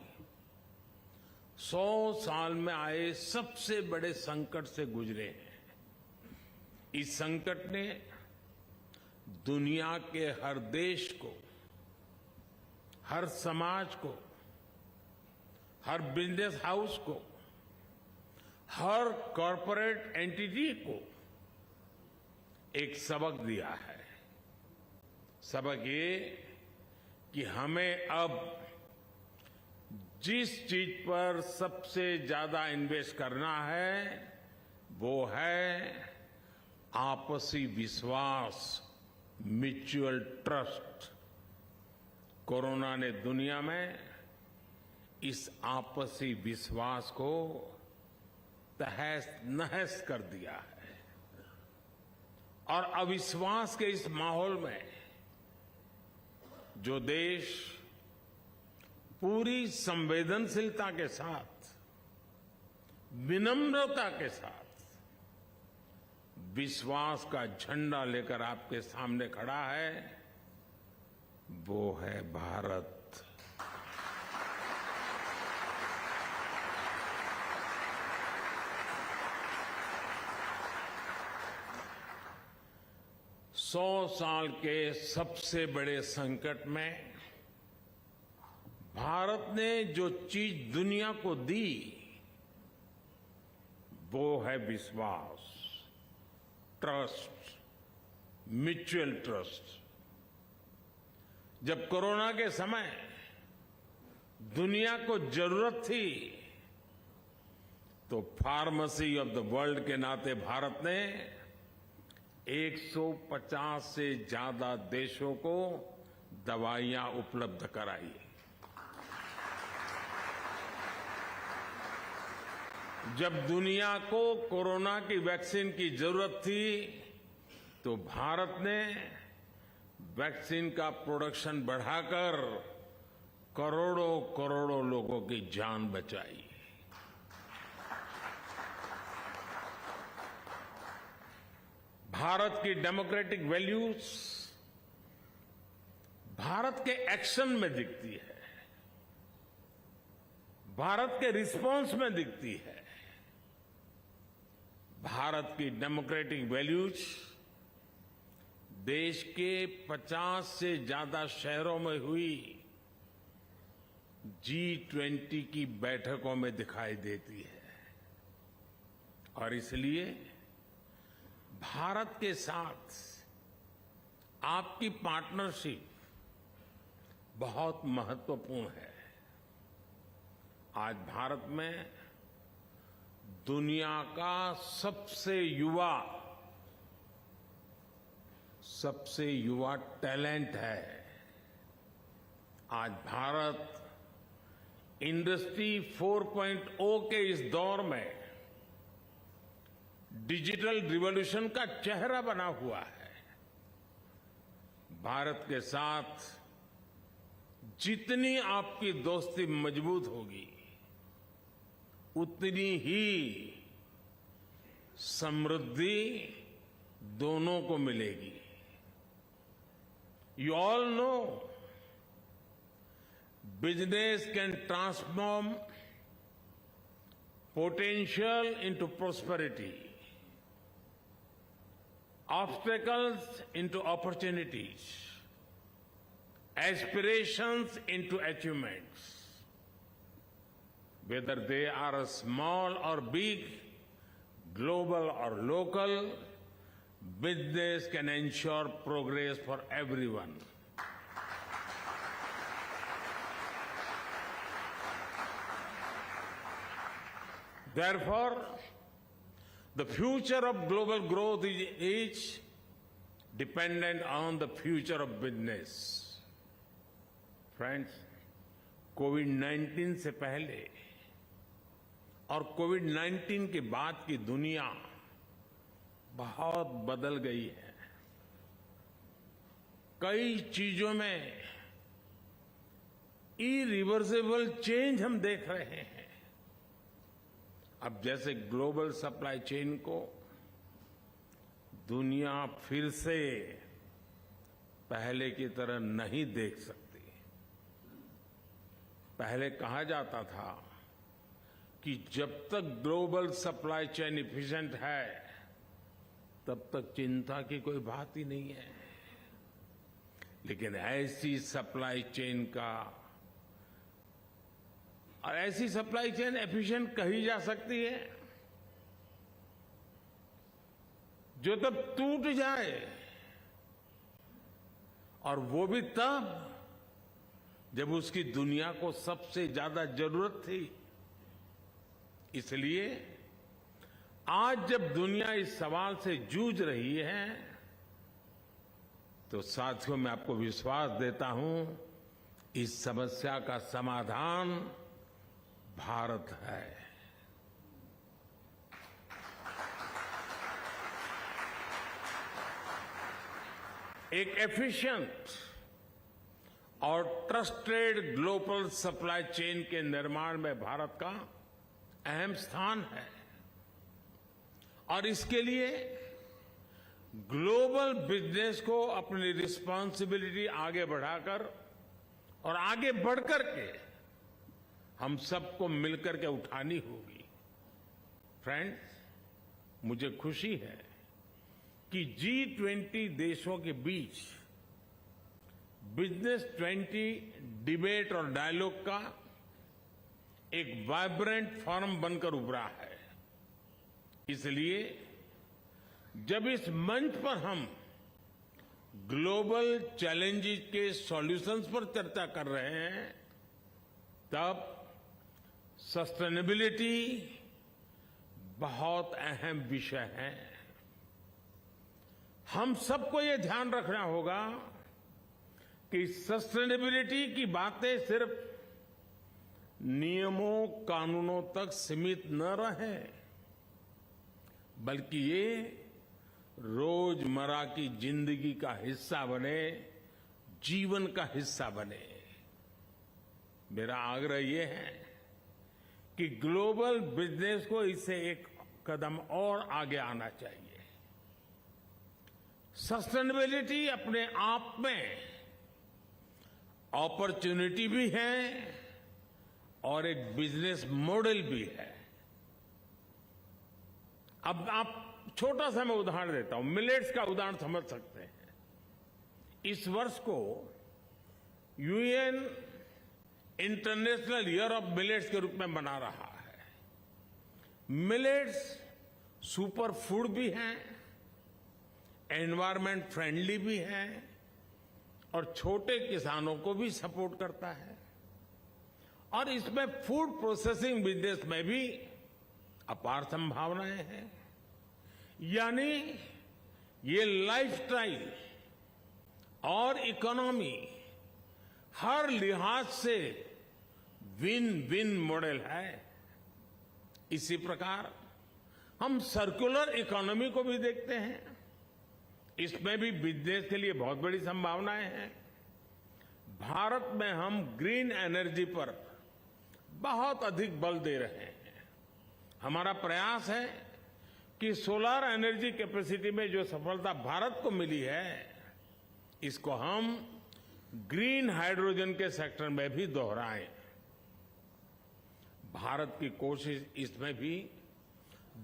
100 साल में आए सबसे बड़े संकट से गुजरे हैं। इस संकट ने दुनिया के हर देश को, हर समाज को, हर बिजनेस हाउस को, हर कॉरपोरेट एंटिटी को एक सबक दिया है। सबक ये कि हमें अब जिस चीज पर सबसे ज्यादा इन्वेस्ट करना है वो है आपसी विश्वास, म्यूचुअल ट्रस्ट। कोरोना ने दुनिया में इस आपसी विश्वास को तहस नहस कर दिया है और अविश्वास के इस माहौल में जो देश पूरी संवेदनशीलता के साथ, विनम्रता के साथ विश्वास का झंडा लेकर आपके सामने खड़ा है, वो है भारत। सौ साल के सबसे बड़े संकट में भारत ने जो चीज दुनिया को दी वो है विश्वास, ट्रस्ट, म्यूचुअल ट्रस्ट। जब कोरोना के समय दुनिया को जरूरत थी तो फार्मेसी ऑफ द वर्ल्ड के नाते भारत ने 150 से ज्यादा देशों को दवाइयां उपलब्ध कराई। जब दुनिया को कोरोना की वैक्सीन की जरूरत थी तो भारत ने वैक्सीन का प्रोडक्शन बढ़ाकर करोड़ों करोड़ों लोगों की जान बचाई। भारत की डेमोक्रेटिक वैल्यूज भारत के एक्शन में दिखती है, भारत के रिस्पांस में दिखती है। भारत की डेमोक्रेटिक वैल्यूज देश के 50 से ज्यादा शहरों में हुई G20 की बैठकों में दिखाई देती है और इसलिए भारत के साथ आपकी पार्टनरशिप बहुत महत्वपूर्ण है। आज भारत में दुनिया का सबसे युवा टैलेंट है। आज भारत इंडस्ट्री 4.0 के इस दौर में डिजिटल रिवॉल्यूशन का चेहरा बना हुआ है। भारत के साथ जितनी आपकी दोस्ती मजबूत होगी उतनी ही समृद्धि दोनों को मिलेगी। You all know business can transform potential into prosperity, obstacles into opportunities, aspirations into achievements. Whether they are small or big, global or local, business can ensure progress for everyone. Therefore, the future of global growth is dependent on the future of business. Friends, कोविड-19 से पहले और कोविड-19 के बाद की दुनिया बहुत बदल गई है। कई चीजों में इरिवर्सिबल चेंज हम देख रहे हैं। अब जैसे ग्लोबल सप्लाई चेन को दुनिया फिर से पहले की तरह नहीं देख सकती। पहले कहा जाता था कि जब तक ग्लोबल सप्लाई चेन इफिशिएंट है तब तक चिंता की कोई बात ही नहीं है। लेकिन ऐसी सप्लाई चेन का और ऐसी सप्लाई चेन एफिशिएंट कही जा सकती है जो तब टूट जाए, और वो भी तब जब उसकी दुनिया को सबसे ज्यादा जरूरत थी। इसलिए आज जब दुनिया इस सवाल से जूझ रही है तो साथियों, मैं आपको विश्वास देता हूं, इस समस्या का समाधान भारत है। एक एफिशिएंट और ट्रस्टेड ग्लोबल सप्लाई चेन के निर्माण में भारत का अहम स्थान है, और इसके लिए ग्लोबल बिजनेस को अपनी रिस्पांसिबिलिटी आगे बढ़ाकर और आगे बढ़कर के हम सबको मिलकर के उठानी होगी। फ्रेंड्स, मुझे खुशी है कि G20 देशों के बीच बिजनेस 20 डिबेट और डायलॉग का एक वाइब्रेंट फोरम बनकर उभरा है। इसलिए जब इस मंच पर हम ग्लोबल चैलेंजेस के सॉल्यूशंस पर चर्चा कर रहे हैं, तब सस्टेनेबिलिटी बहुत अहम विषय है। हम सबको ये ध्यान रखना होगा कि सस्टेनेबिलिटी की बातें सिर्फ नियमों कानूनों तक सीमित न रहे, बल्कि ये रोजमर्रा की जिंदगी का हिस्सा बने, जीवन का हिस्सा बने। मेरा आग्रह ये है कि ग्लोबल बिजनेस को इससे एक कदम और आगे आना चाहिए। सस्टेनेबिलिटी अपने आप में अपॉर्चुनिटी भी है और एक बिजनेस मॉडल भी है। अब आप छोटा सा मैं उदाहरण देता हूं, मिलेट्स का उदाहरण समझ सकते हैं। इस वर्ष को UN international year of millets के रूप में मना रहा है। मिलेट्स सुपर फूड भी हैं, एनवायरमेंट फ्रेंडली भी है और छोटे किसानों को भी सपोर्ट करता है, और इसमें फूड प्रोसेसिंग बिजनेस में भी अपार संभावनाएं हैं। यानी ये लाइफस्टाइल और इकोनॉमी हर लिहाज से विन विन मॉडल है। इसी प्रकार हम सर्कुलर इकोनॉमी को भी देखते हैं। इसमें भी बिजनेस के लिए बहुत बड़ी संभावनाएं हैं। भारत में हम ग्रीन एनर्जी पर बहुत अधिक बल दे रहे हैं। हमारा प्रयास है कि सोलर एनर्जी कैपेसिटी में जो सफलता भारत को मिली है, इसको हम ग्रीन हाइड्रोजन के सेक्टर में भी दोहराएं। भारत की कोशिश इसमें भी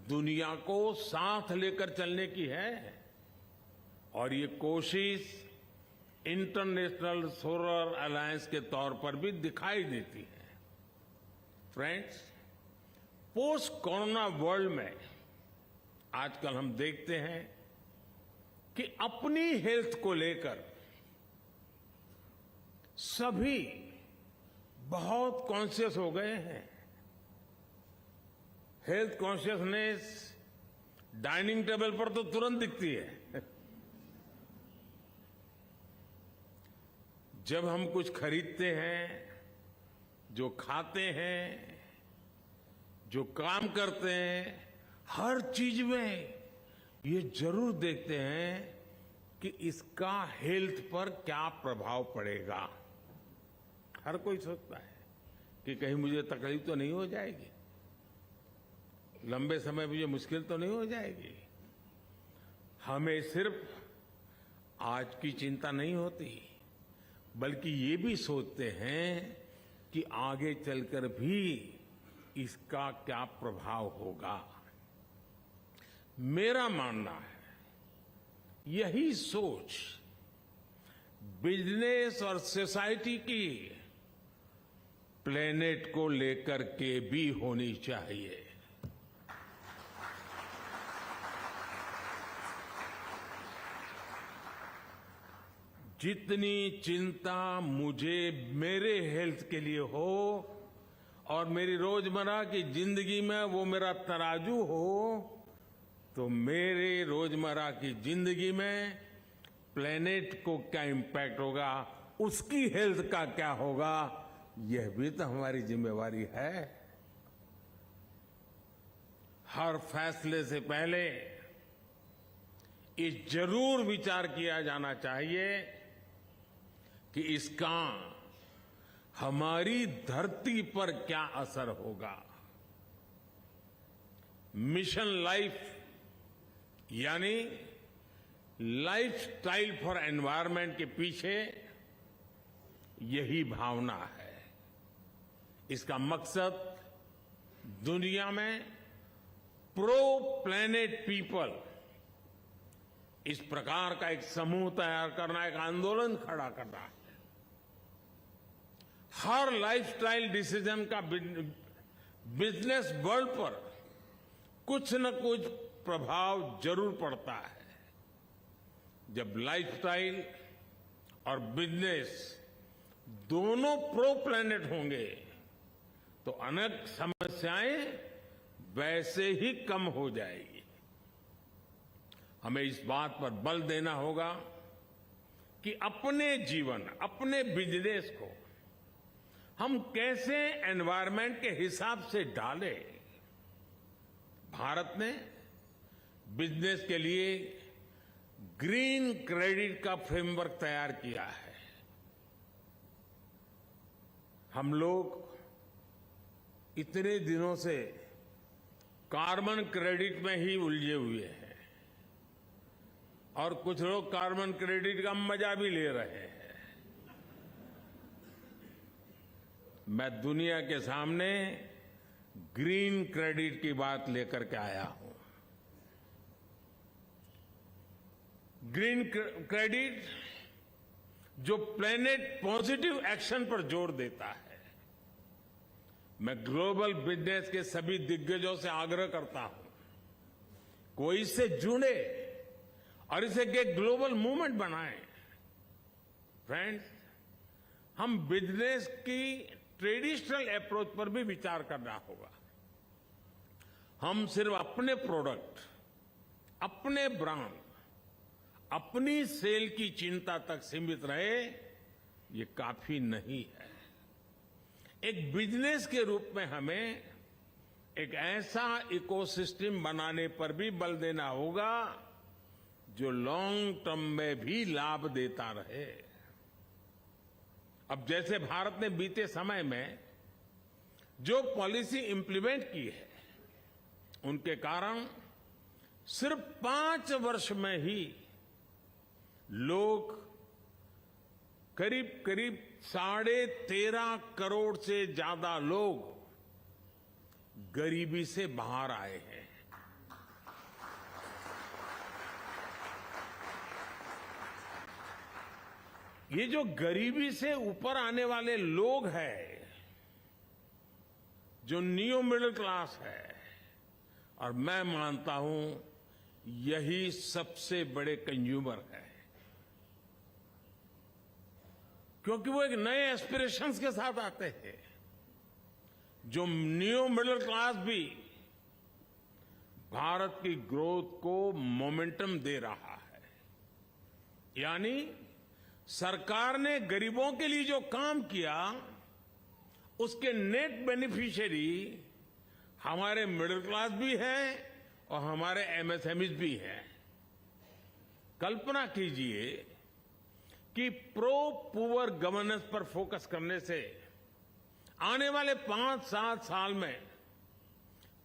दुनिया को साथ लेकर चलने की है, और ये कोशिश इंटरनेशनल सोलर अलायंस के तौर पर भी दिखाई देती है। फ्रेंड्स, पोस्ट कोरोना वर्ल्ड में आजकल हम देखते हैं कि अपनी हेल्थ को लेकर सभी बहुत कॉन्शियस हो गए हैं। हेल्थ कॉन्शियसनेस डाइनिंग टेबल पर तो तुरंत दिखती है। जब हम कुछ खरीदते हैं, जो खाते हैं, जो काम करते हैं, हर चीज में ये जरूर देखते हैं कि इसका हेल्थ पर क्या प्रभाव पड़ेगा। हर कोई सोचता है कि कहीं मुझे तकलीफ तो नहीं हो जाएगी, लंबे समय मुझे मुश्किल तो नहीं हो जाएगी। हमें सिर्फ आज की चिंता नहीं होती, बल्कि ये भी सोचते हैं कि आगे चलकर भी इसका क्या प्रभाव होगा। मेरा मानना है यही सोच बिजनेस और सोसाइटी की प्लेनेट को लेकर के भी होनी चाहिए। जितनी चिंता मुझे मेरे हेल्थ के लिए हो और मेरी रोजमर्रा की जिंदगी में वो मेरा तराजू हो, तो मेरे रोजमर्रा की जिंदगी में प्लेनेट को क्या इम्पैक्ट होगा, उसकी हेल्थ का क्या होगा, यह भी तो हमारी जिम्मेवारी है। हर फैसले से पहले ये जरूर विचार किया जाना चाहिए कि इसका हमारी धरती पर क्या असर होगा। मिशन लाइफ यानी लाइफस्टाइल फॉर एनवायरनमेंट के पीछे यही भावना है। इसका मकसद दुनिया में प्रो प्लेनेट पीपल, इस प्रकार का एक समूह तैयार करना, एक आंदोलन खड़ा करना है। हर लाइफस्टाइल डिसीजन का बिजनेस वर्ल्ड पर कुछ न कुछ प्रभाव जरूर पड़ता है। जब लाइफस्टाइल और बिजनेस दोनों प्रो प्लेनेट होंगे तो अनेक समस्याएं वैसे ही कम हो जाएगी। हमें इस बात पर बल देना होगा कि अपने जीवन, अपने बिजनेस को हम कैसे एनवायरनमेंट के हिसाब से डालें। भारत ने बिजनेस के लिए ग्रीन क्रेडिट का फ्रेमवर्क तैयार किया है। हम लोग इतने दिनों से कार्बन क्रेडिट में ही उलझे हुए हैं और कुछ लोग कार्बन क्रेडिट का मजा भी ले रहे हैं। मैं दुनिया के सामने ग्रीन क्रेडिट की बात लेकर के आया हूं। ग्रीन क्रेडिट जो प्लेनेट पॉजिटिव एक्शन पर जोर देता है। मैं ग्लोबल बिजनेस के सभी दिग्गजों से आग्रह करता हूं, कोई इससे जुड़े और इसे एक ग्लोबल मूवमेंट बनाएं। फ्रेंड्स, हम बिजनेस की ट्रेडिशनल अप्रोच पर भी विचार करना होगा। हम सिर्फ अपने प्रोडक्ट, अपने ब्रांड, अपनी सेल की चिंता तक सीमित रहे, ये काफी नहीं है। एक बिजनेस के रूप में हमें एक ऐसा इकोसिस्टम बनाने पर भी बल देना होगा जो लॉन्ग टर्म में भी लाभ देता रहे। अब जैसे भारत ने बीते समय में जो पॉलिसी इंप्लीमेंट की है, उनके कारण सिर्फ 5 वर्ष में ही लोग करीब 13.5 करोड़ से ज्यादा लोग गरीबी से बाहर आए हैं। ये जो गरीबी से ऊपर आने वाले लोग हैं, जो न्यू मिडिल क्लास है, और मैं मानता हूं यही सबसे बड़े कंज्यूमर है, क्योंकि वो एक नए एस्पिरेशंस के साथ आते हैं। जो न्यू मिडिल क्लास भी भारत की ग्रोथ को मोमेंटम दे रहा है। यानी सरकार ने गरीबों के लिए जो काम किया उसके नेट बेनिफिशियरी हमारे मिडिल क्लास भी हैं और हमारे एमएसएमईज भी हैं। कल्पना कीजिए कि प्रो पुअर गवर्नेंस पर फोकस करने से आने वाले 5-7 साल में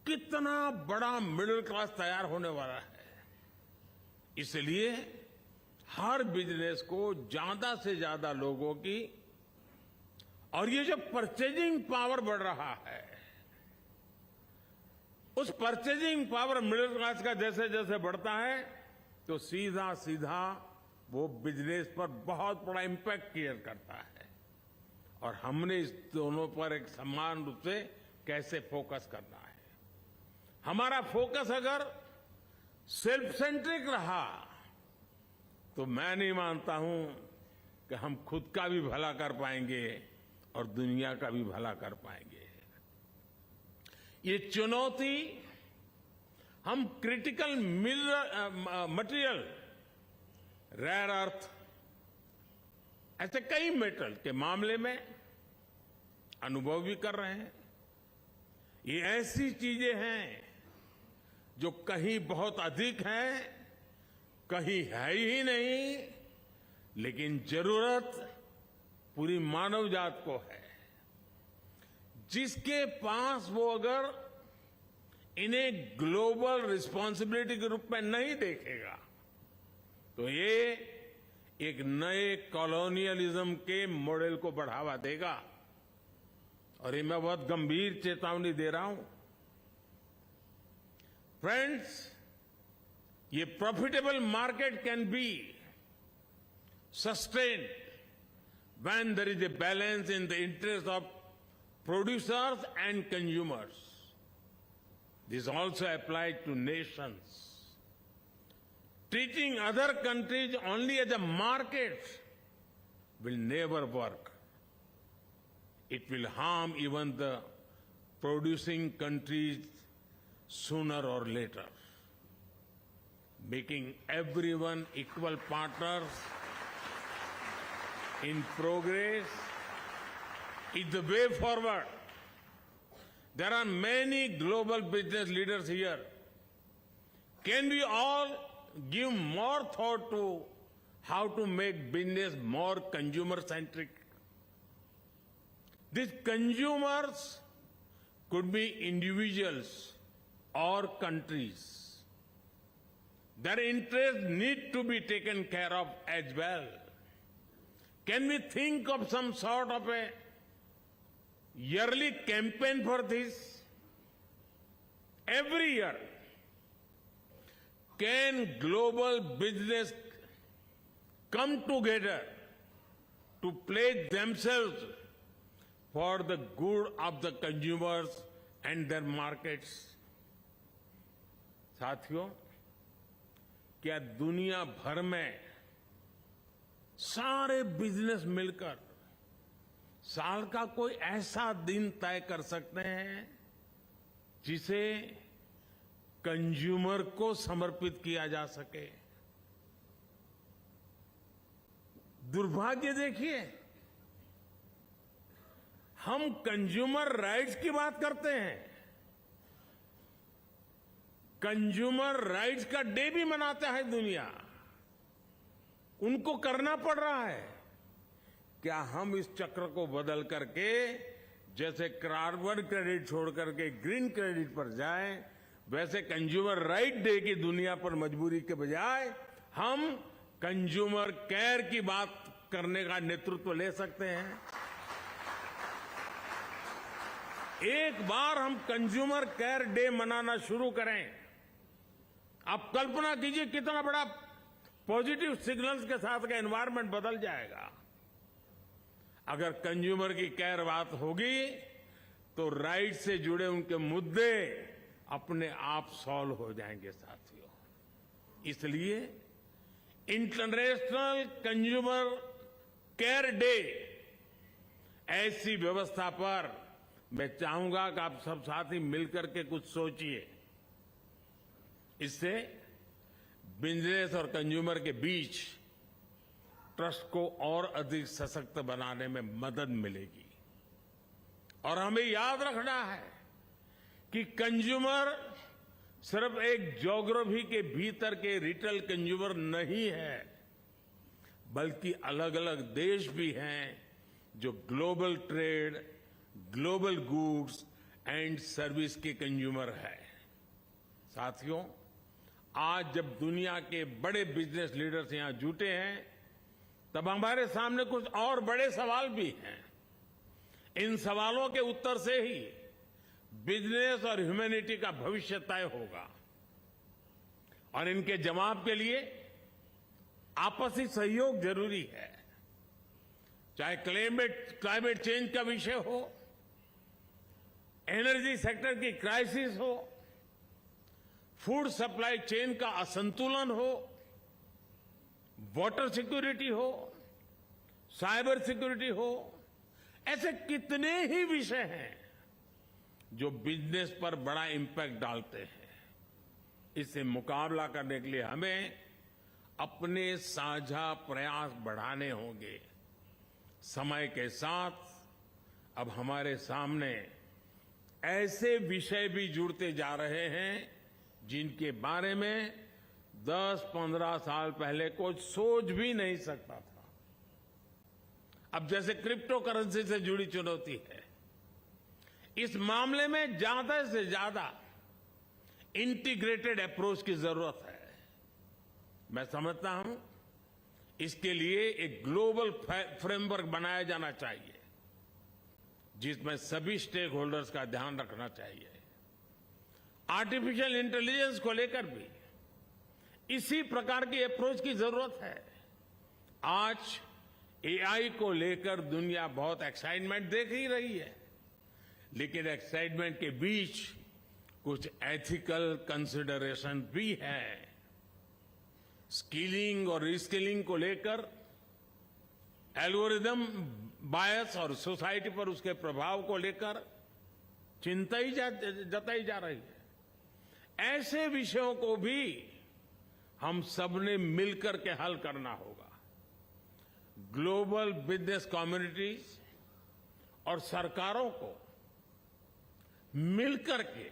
कितना बड़ा मिडिल क्लास तैयार होने वाला है। इसलिए हर बिजनेस को ज्यादा से ज्यादा लोगों की, और ये जो परचेजिंग पावर बढ़ रहा है, उस परचेजिंग पावर मिडिल क्लास का जैसे जैसे बढ़ता है तो सीधा सीधा वो बिजनेस पर बहुत बड़ा इम्पैक्ट क्रिएट करता है। और हमने इस दोनों पर एक समान रूप से कैसे फोकस करना है। हमारा फोकस अगर सेल्फ सेंट्रिक रहा तो मैं नहीं मानता हूं कि हम खुद का भी भला कर पाएंगे और दुनिया का भी भला कर पाएंगे। ये चुनौती हम क्रिटिकल मटेरियल, रेयर अर्थ, ऐसे कई मेटल के मामले में अनुभव भी कर रहे हैं। ये ऐसी चीजें हैं जो कहीं बहुत अधिक हैं, कहीं है ही नहीं, लेकिन जरूरत पूरी मानव जात को है। जिसके पास वो अगर इन्हें ग्लोबल रिस्पॉन्सिबिलिटी के रूप में नहीं देखेगा तो ये एक नए कॉलोनियलिज्म के मॉडल को बढ़ावा देगा। और ये मैं बहुत गंभीर चेतावनी दे रहा हूं। फ्रेंड्स, ये profitable market can be sustained when there is a balance in the interest of producers and consumers. This also applies to nations. Treating other countries only as a market will never work. It will harm even the producing countries sooner or later. Making everyone equal partners in progress is the way forward. There are many global business leaders here. Can we all give more thought to how to make business more consumer-centric? These consumers could be individuals or countries. Their interests need to be taken care of as well. Can we think of some sort of a yearly campaign for this? Every year, can global business come together to pledge themselves for the good of the consumers and their markets? साथियों, क्या दुनिया भर में सारे business मिलकर साल का कोई ऐसा दिन तय कर सकते हैं जिसे कंज्यूमर को समर्पित किया जा सके? दुर्भाग्य देखिए, हम कंज्यूमर राइट्स की बात करते हैं, कंज्यूमर राइट्स का डे भी मनाता है दुनिया, उनको करना पड़ रहा है। क्या हम इस चक्र को बदल करके जैसे कार्बन क्रेडिट छोड़ करके ग्रीन क्रेडिट पर जाएं, वैसे कंज्यूमर राइट डे की दुनिया पर मजबूरी के बजाय हम कंज्यूमर केयर की बात करने का नेतृत्व ले सकते हैं? एक बार हम कंज्यूमर केयर डे मनाना शुरू करें, आप कल्पना कीजिए कितना बड़ा पॉजिटिव सिग्नल्स के साथ का एनवायरनमेंट बदल जाएगा। अगर कंज्यूमर की केयर बात होगी तो राइट से जुड़े उनके मुद्दे अपने आप सॉल्व हो जाएंगे साथियों। इसलिए इंटरनेशनल कंज्यूमर केयर डे ऐसी व्यवस्था पर मैं चाहूंगा कि आप सब साथी मिलकर के कुछ सोचिए। इससे बिजनेस और कंज्यूमर के बीच ट्रस्ट को और अधिक सशक्त बनाने में मदद मिलेगी। और हमें याद रखना है कि कंज्यूमर सिर्फ एक ज्योग्राफी के भीतर के रिटेल कंज्यूमर नहीं है, बल्कि अलग अलग देश भी हैं जो global trade, global goods and service के कंज्यूमर है। साथियों, आज जब दुनिया के बड़े बिजनेस लीडर्स यहां जुटे हैं, तब हमारे सामने कुछ और बड़े सवाल भी हैं। इन सवालों के उत्तर से ही बिजनेस और ह्यूमैनिटी का भविष्य तय होगा। और इनके जवाब के लिए आपसी सहयोग जरूरी है। चाहे क्लाइमेट चेंज का विषय हो, एनर्जी सेक्टर की क्राइसिस हो, फूड सप्लाई चेन का असंतुलन हो, वाटर सिक्योरिटी हो, साइबर सिक्योरिटी हो, ऐसे कितने ही विषय हैं जो बिजनेस पर बड़ा इंपैक्ट डालते हैं। इससे मुकाबला करने के लिए हमें अपने साझा प्रयास बढ़ाने होंगे। समय के साथ अब हमारे सामने ऐसे विषय भी जुड़ते जा रहे हैं जिनके बारे में 10-15 साल पहले कोई सोच भी नहीं सकता था। अब जैसे क्रिप्टो करेंसी से जुड़ी चुनौती है, इस मामले में ज्यादा से ज्यादा इंटीग्रेटेड अप्रोच की जरूरत है। मैं समझता हूं इसके लिए एक ग्लोबल फ्रेमवर्क बनाया जाना चाहिए, जिसमें सभी स्टेक होल्डर्स का ध्यान रखना चाहिए। आर्टिफिशियल इंटेलिजेंस को लेकर भी इसी प्रकार की अप्रोच की जरूरत है। आज एआई को लेकर दुनिया बहुत एक्साइटमेंट देख ही रही है, लेकिन एक्साइटमेंट के बीच कुछ एथिकल कंसिडरेशन भी है। स्किलिंग और रिस्किलिंग को लेकर एल्गोरिदम बायस और सोसाइटी पर उसके प्रभाव को लेकर चिंता ही जताई जा रही है। ऐसे विषयों को भी हम सबने मिलकर के हल करना होगा। ग्लोबल बिजनेस कम्युनिटीज और सरकारों को मिलकर के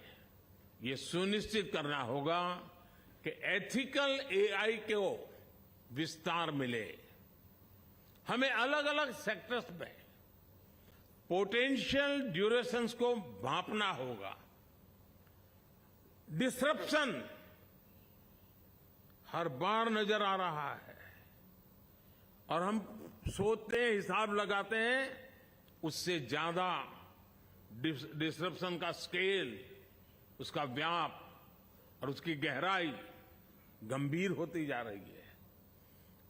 ये सुनिश्चित करना होगा कि एथिकल एआई को विस्तार मिले। हमें अलग अलग सेक्टर्स में पोटेंशियल ड्यूरेशंस को भांपना होगा। डिसरप्शन हर बार नजर आ रहा है और हम सोचते हैं, हिसाब लगाते हैं, उससे ज्यादा डिसरप्शन का स्केल, उसका व्याप और उसकी गहराई गंभीर होती जा रही है।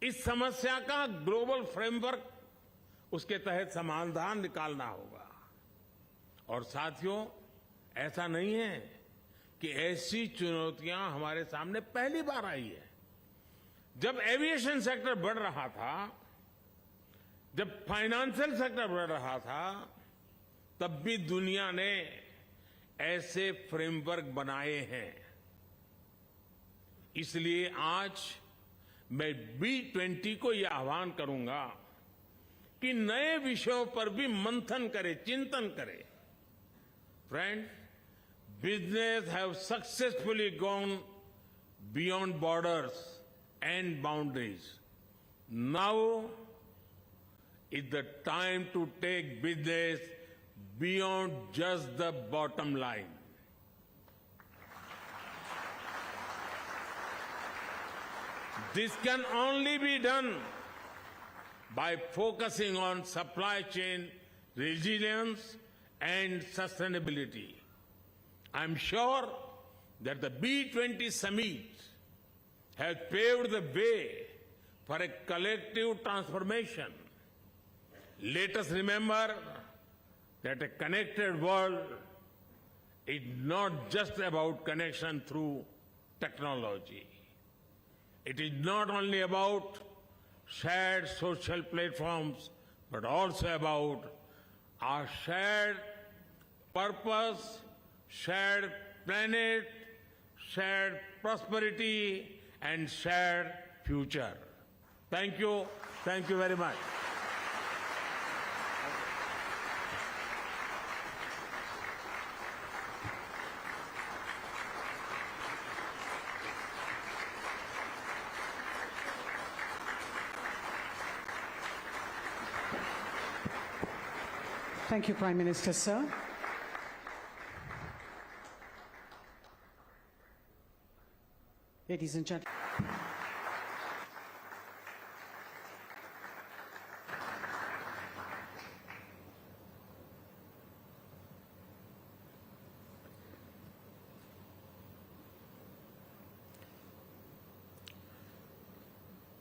इस समस्या का ग्लोबल फ्रेमवर्क, उसके तहत समाधान निकालना होगा। और साथियों, ऐसा नहीं है कि ऐसी चुनौतियां हमारे सामने पहली बार आई है। जब एविएशन सेक्टर बढ़ रहा था, जब फाइनेंशियल सेक्टर बढ़ रहा था, तब भी दुनिया ने ऐसे फ्रेमवर्क बनाए हैं। इसलिए आज मैं B20 को यह आह्वान करूंगा कि नए विषयों पर भी मंथन करे, चिंतन करे। Friends, business have successfully gone beyond borders and boundaries. Now is the time to take business beyond just the bottom line. This can only be done by focusing on supply chain resilience and sustainability. I'm sure that the B20 summit has paved the way for a collective transformation. Let us remember that a connected world is not just about connection through technology. It is not only about shared social platforms, but also about our shared purpose, shared planet, shared prosperity, and shared future. Thank you. Thank you very much. Thank you, Prime Minister, sir. Ladies and gentlemen.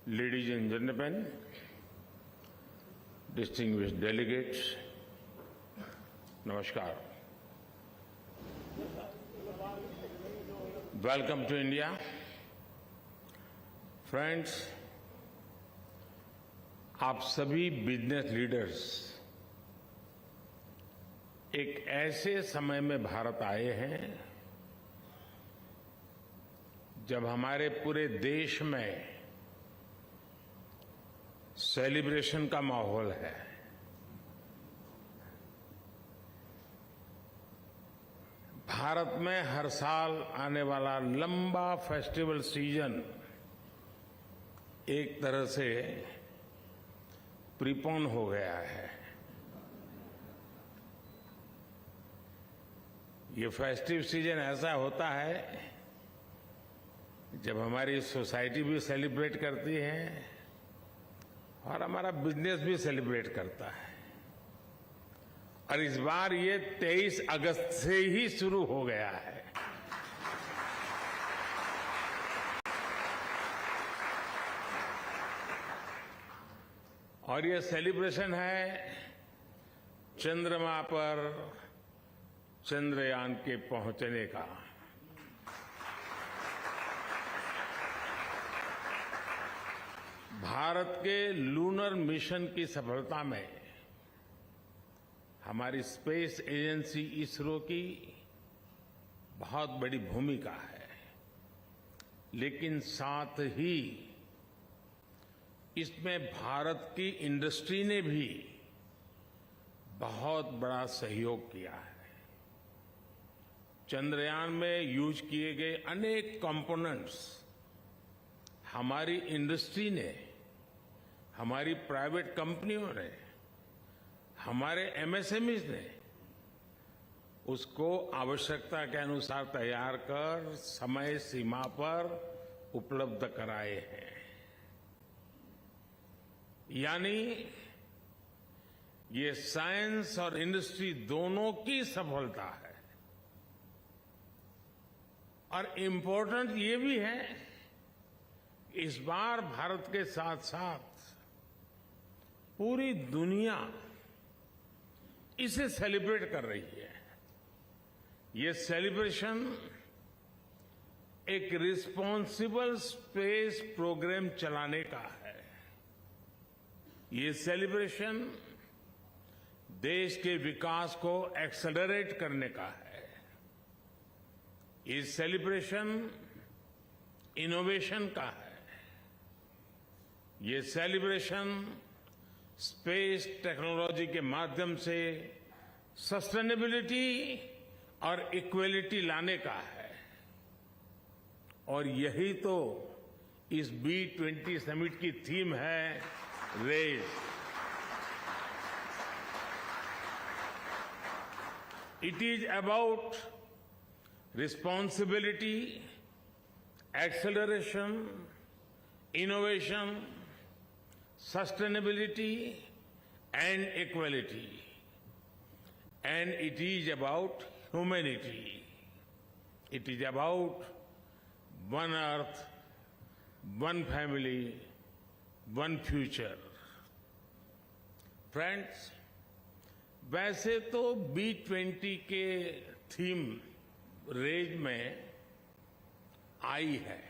Ladies and gentlemen, distinguished delegates, Namaskar. Welcome to India. Friends, आप सभी business leaders एक ऐसे समय में भारत आए हैं जब हमारे पूरे देश में सेलिब्रेशन का माहौल है। भारत में हर साल आने वाला लंबा फेस्टिवल सीजन एक तरह से प्रीपोन हो गया है। ये फेस्टिव सीजन ऐसा होता है जब हमारी सोसाइटी भी सेलिब्रेट करती है और हमारा बिजनेस भी सेलिब्रेट करता है। और इस बार ये 23 अगस्त से ही शुरू हो गया है। और ये सेलिब्रेशन है चंद्रमा पर चंद्रयान के पहुंचने का। भारत के लूनर मिशन की सफलता में हमारी स्पेस एजेंसी इसरो की बहुत बड़ी भूमिका है, लेकिन साथ ही इसमें भारत की इंडस्ट्री ने भी बहुत बड़ा सहयोग किया है। चंद्रयान में यूज किए गए अनेक कंपोनेंट्स हमारी इंडस्ट्री ने, हमारी प्राइवेट कंपनियों ने, हमारे एमएसएमईज ने उसको आवश्यकता के अनुसार तैयार कर समय सीमा पर उपलब्ध कराए हैं। यानी ये साइंस और इंडस्ट्री दोनों की सफलता है। और इम्पोर्टेंट ये भी है, इस बार भारत के साथ साथ पूरी दुनिया इसे सेलिब्रेट कर रही है। ये सेलिब्रेशन एक रिस्पॉन्सिबल स्पेस प्रोग्राम चलाने का है। ये सेलिब्रेशन देश के विकास को एक्सेलरेट करने का है। ये सेलिब्रेशन इनोवेशन का है। ये सेलिब्रेशन स्पेस टेक्नोलॉजी के माध्यम से सस्टेनेबिलिटी और इक्वलिटी लाने का है। और यही तो इस B20 समिट की थीम है, raise. It is about responsibility, acceleration, innovation, sustainability and equality, and it is about humanity. It is about one earth, one family, one future. Friends, वैसे तो B20 के थीम रेज में आई है।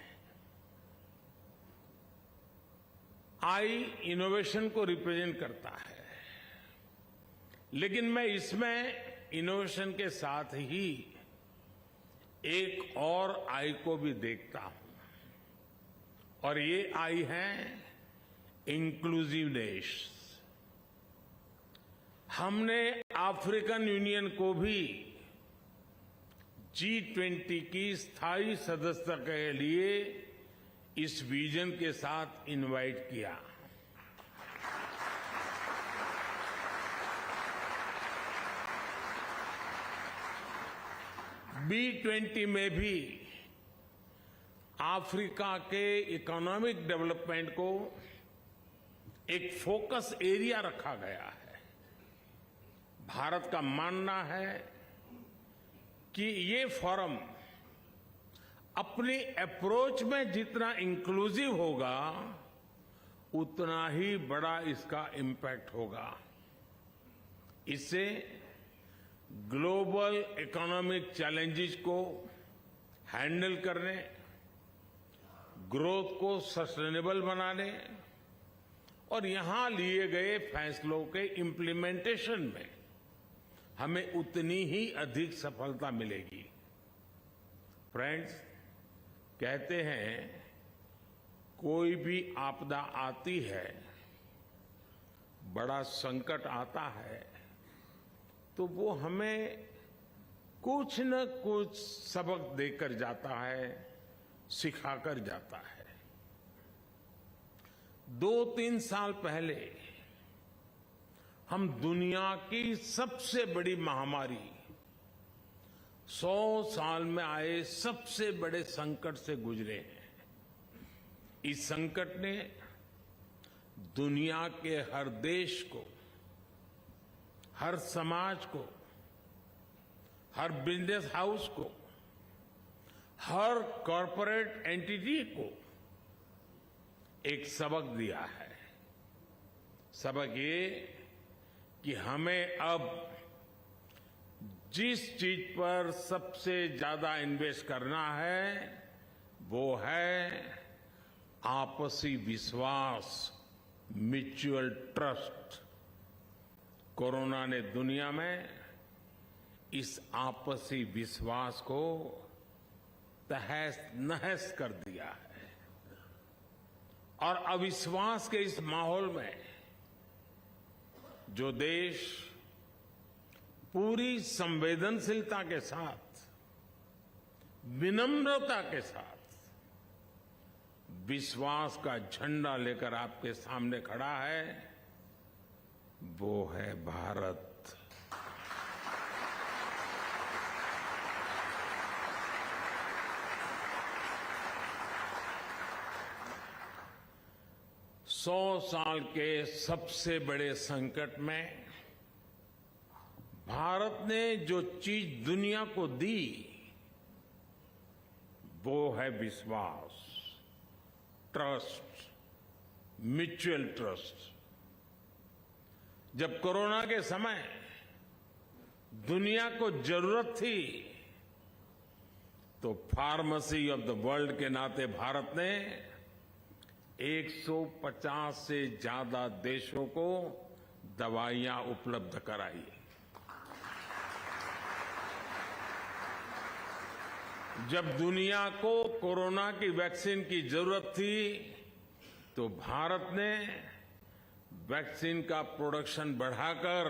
आई innovation को represent करता है, लेकिन मैं इसमें इनोवेशन के साथ ही एक और आई को भी देखता हूं, और ये आई है इंक्लूसिवनेस। हमने अफ्रीकन यूनियन को भी G20 की स्थायी सदस्यता के लिए इस विजन के साथ इनवाइट किया। B20 में भी अफ्रीका के इकोनॉमिक डेवलपमेंट को एक फोकस एरिया रखा गया है। भारत का मानना है कि ये फोरम अपनी अप्रोच में जितना इंक्लूसिव होगा, उतना ही बड़ा इसका इम्पैक्ट होगा। इससे ग्लोबल इकोनॉमिक चैलेंजेस को हैंडल करने, ग्रोथ को सस्टेनेबल बनाने और यहां लिए गए फैसलों के इम्प्लीमेंटेशन में हमें उतनी ही अधिक सफलता मिलेगी। फ्रेंड्स, कहते हैं कोई भी आपदा आती है, बड़ा संकट आता है, तो वो हमें कुछ न कुछ सबक देकर जाता है, सिखाकर जाता है। 2-3 साल पहले हम दुनिया की सबसे बड़ी महामारी, 100 साल में आए सबसे बड़े संकट से गुजरे हैं। इस संकट ने दुनिया के हर देश को, हर समाज को, हर बिजनेस हाउस को, हर कॉरपोरेट एंटिटी को एक सबक दिया है। सबक ये कि हमें अब जिस चीज पर सबसे ज्यादा इन्वेस्ट करना है, वो है आपसी विश्वास, म्यूचुअल ट्रस्ट। कोरोना ने दुनिया में इस आपसी विश्वास को तहस नहस कर दिया है, और अविश्वास के इस माहौल में जो देश पूरी संवेदनशीलता के साथ, विनम्रता के साथ विश्वास का झंडा लेकर आपके सामने खड़ा है, वो है भारत। सौ साल के सबसे बड़े संकट में भारत ने जो चीज दुनिया को दी, वो है विश्वास, ट्रस्ट, म्यूचुअल ट्रस्ट। जब कोरोना के समय दुनिया को जरूरत थी, तो फार्मेसी ऑफ द वर्ल्ड के नाते भारत ने 150 से ज्यादा देशों को दवाइयां उपलब्ध कराई। जब दुनिया को कोरोना की वैक्सीन की जरूरत थी, तो भारत ने वैक्सीन का प्रोडक्शन बढ़ाकर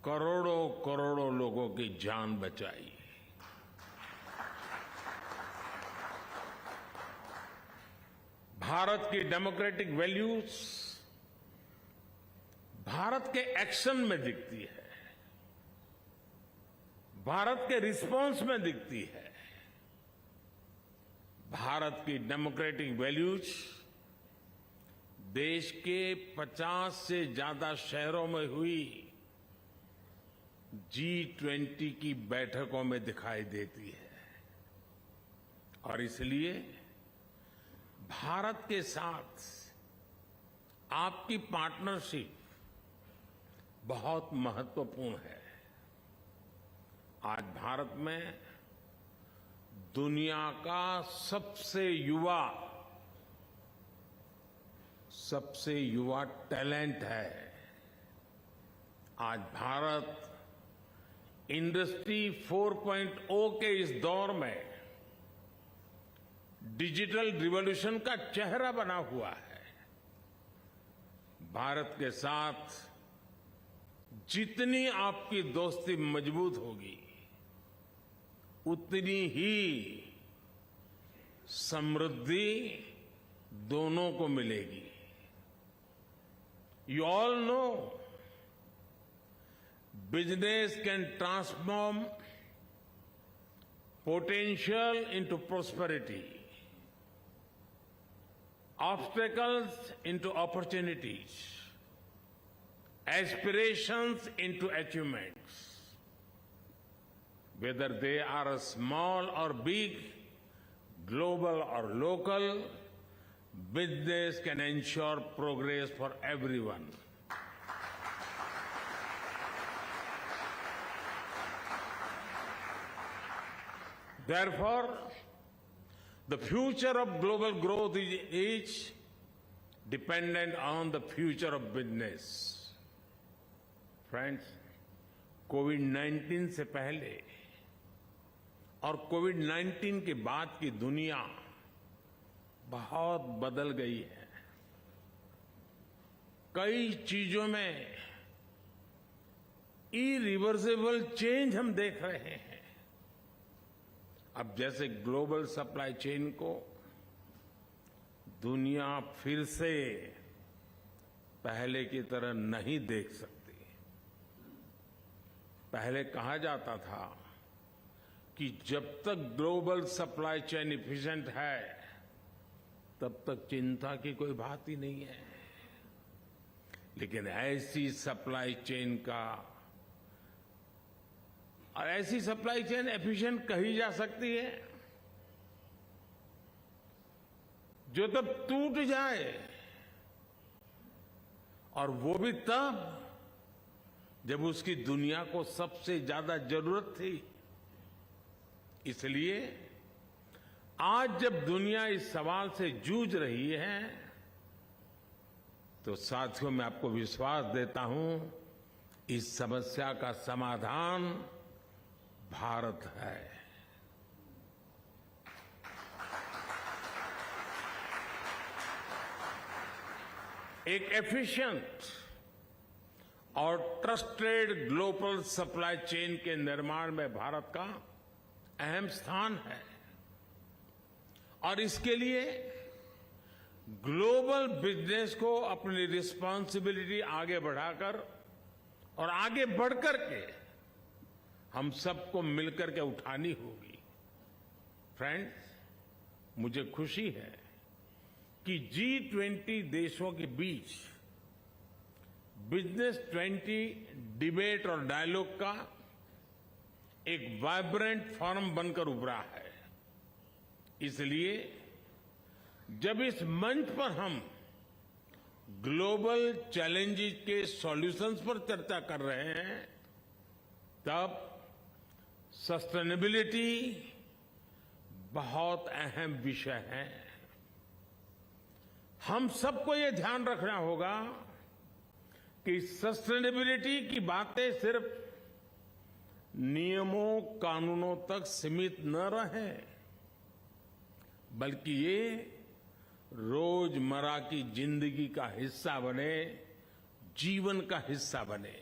करोड़ों करोड़ों लोगों की जान बचाई। भारत की डेमोक्रेटिक वैल्यूज भारत के एक्शन में दिखती है, भारत के रिस्पांस में दिखती है। भारत की डेमोक्रेटिक वैल्यूज देश के 50 से ज्यादा शहरों में हुई G20 की बैठकों में दिखाई देती है, और इसलिए भारत के साथ आपकी पार्टनरशिप बहुत महत्वपूर्ण है। आज भारत में दुनिया का सबसे युवा टैलेंट है। आज भारत इंडस्ट्री 4.0 के इस दौर में डिजिटल रिवॉल्यूशन का चेहरा बना हुआ है। भारत के साथ जितनी आपकी दोस्ती मजबूत होगी, उतनी ही समृद्धि दोनों को मिलेगी। You all know business can transform potential into prosperity, obstacles into opportunities, aspirations into achievements. Whether they are small or big, global or local, business can ensure progress for everyone. Therefore, the future of global growth is dependent on the future of business. Friends, कोविड-19 से पहले और कोविड-19 के बाद की दुनिया बहुत बदल गई है। कई चीजों में इरिवर्सिबल चेंज हम देख रहे हैं। अब जैसे ग्लोबल सप्लाई चेन को दुनिया फिर से पहले की तरह नहीं देख सकती। पहले कहा जाता था कि जब तक ग्लोबल सप्लाई चेन इफिशिएंट है, तब तक चिंता की कोई बात ही नहीं है। लेकिन ऐसी सप्लाई चेन का और ऐसी सप्लाई चेन एफिशिएंट कही जा सकती है जो तब टूट जाए, और वो भी तब जब उसकी दुनिया को सबसे ज्यादा जरूरत थी। इसलिए आज जब दुनिया इस सवाल से जूझ रही है, तो साथियों मैं आपको विश्वास देता हूं, इस समस्या का समाधान भारत है। एक एफिशिएंट और ट्रस्टेड ग्लोबल सप्लाई चेन के निर्माण में भारत का अहम स्थान है, और इसके लिए ग्लोबल बिजनेस को अपनी रिस्पांसिबिलिटी आगे बढ़ाकर और आगे बढ़कर के हम सबको मिलकर के उठानी होगी। फ्रेंड्स, मुझे खुशी है कि G20 देशों के बीच बिजनेस 20 डिबेट और डायलॉग का एक वाइब्रेंट फोरम बनकर उभरा है। इसलिए जब इस मंच पर हम ग्लोबल चैलेंजेस के सॉल्यूशंस पर चर्चा कर रहे हैं, तब सस्टेनेबिलिटी बहुत अहम विषय है। हम सबको ये ध्यान रखना होगा कि सस्टेनेबिलिटी की बातें सिर्फ नियमों कानूनों तक सीमित न रहे, बल्कि ये रोजमर्रा की जिंदगी का हिस्सा बने, जीवन का हिस्सा बने।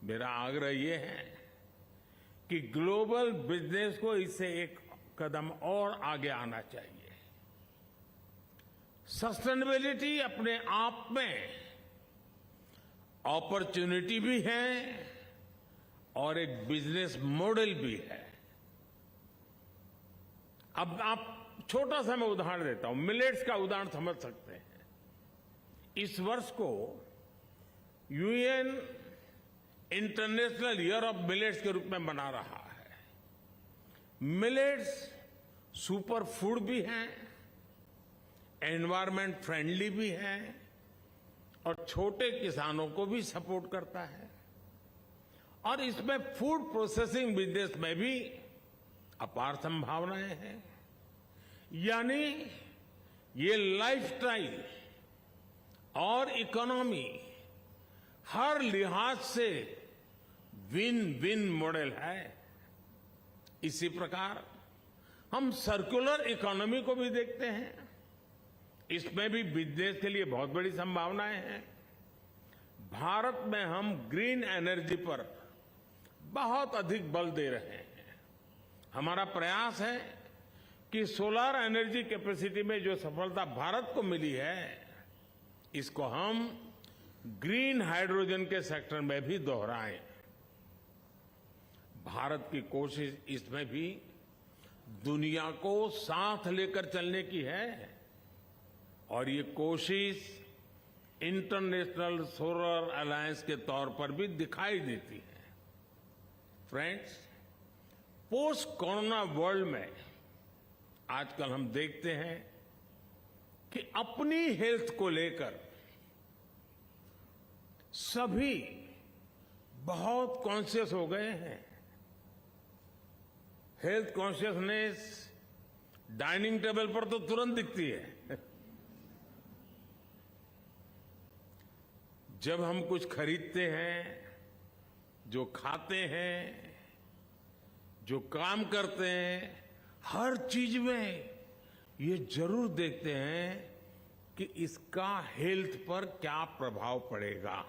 मेरा आग्रह ये है कि ग्लोबल बिजनेस को इससे एक कदम और आगे आना चाहिए। सस्टेनेबिलिटी अपने आप में अपॉर्चुनिटी भी है और एक बिजनेस मॉडल भी है। अब आप छोटा सा मैं उदाहरण देता हूं, मिलेट्स का उदाहरण समझ सकते हैं। इस वर्ष को UN international year of millets के रूप में मना रहा है। मिलेट्स सुपर फूड भी हैं, एनवायरमेंट फ्रेंडली भी है और छोटे किसानों को भी सपोर्ट करता है, और इसमें फूड प्रोसेसिंग बिजनेस में भी अपार संभावनाएं हैं। यानी ये लाइफस्टाइल और इकोनॉमी हर लिहाज से विन विन मॉडल है। इसी प्रकार हम सर्कुलर इकोनॉमी को भी देखते हैं। इसमें भी बिजनेस के लिए बहुत बड़ी संभावनाएं हैं। भारत में हम ग्रीन एनर्जी पर बहुत अधिक बल दे रहे हैं। हमारा प्रयास है कि सोलर एनर्जी कैपेसिटी में जो सफलता भारत को मिली है, इसको हम ग्रीन हाइड्रोजन के सेक्टर में भी दोहराएं। भारत की कोशिश इसमें भी दुनिया को साथ लेकर चलने की है और ये कोशिश इंटरनेशनल सोलर अलायंस के तौर पर भी दिखाई देती है। फ्रेंड्स, पोस्ट कोरोना वर्ल्ड में आजकल हम देखते हैं कि अपनी हेल्थ को लेकर सभी बहुत कॉन्शियस हो गए हैं। हेल्थ कॉन्शियसनेस डाइनिंग टेबल पर तो तुरंत दिखती है। जब हम कुछ खरीदते हैं, जो खाते हैं, जो काम करते हैं, हर चीज में ये जरूर देखते हैं कि इसका हेल्थ पर क्या प्रभाव पड़ेगा।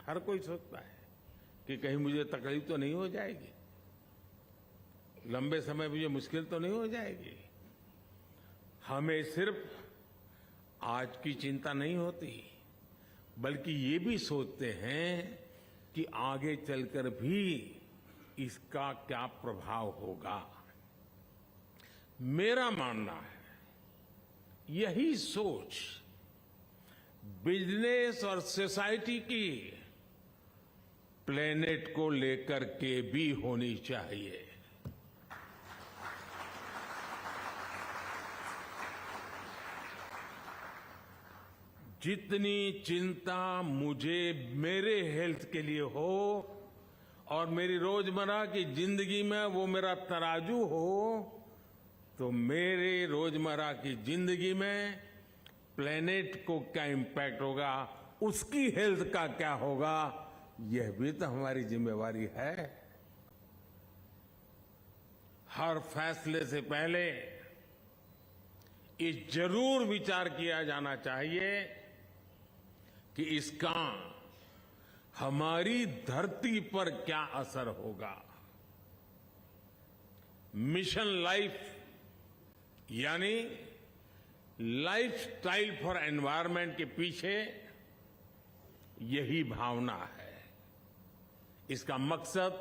हर कोई सोचता है कि कहीं मुझे तकलीफ तो नहीं हो जाएगी, लंबे समय मुझे मुश्किल तो नहीं हो जाएगी। हमें सिर्फ आज की चिंता नहीं होती, बल्कि ये भी सोचते हैं कि आगे चलकर भी इसका क्या प्रभाव होगा। मेरा मानना है यही सोच बिजनेस और सोसाइटी की प्लेनेट को लेकर के भी होनी चाहिए। जितनी चिंता मुझे मेरे हेल्थ के लिए हो और मेरी रोजमर्रा की जिंदगी में वो मेरा तराजू हो, तो मेरे रोजमर्रा की जिंदगी में प्लेनेट को क्या इंपैक्ट होगा, उसकी हेल्थ का क्या होगा, यह भी तो हमारी जिम्मेवारी है। हर फैसले से पहले ये जरूर विचार किया जाना चाहिए कि इसका हमारी धरती पर क्या असर होगा। मिशन लाइफ यानी लाइफस्टाइल फॉर एनवायरनमेंट के पीछे यही भावना है। इसका मकसद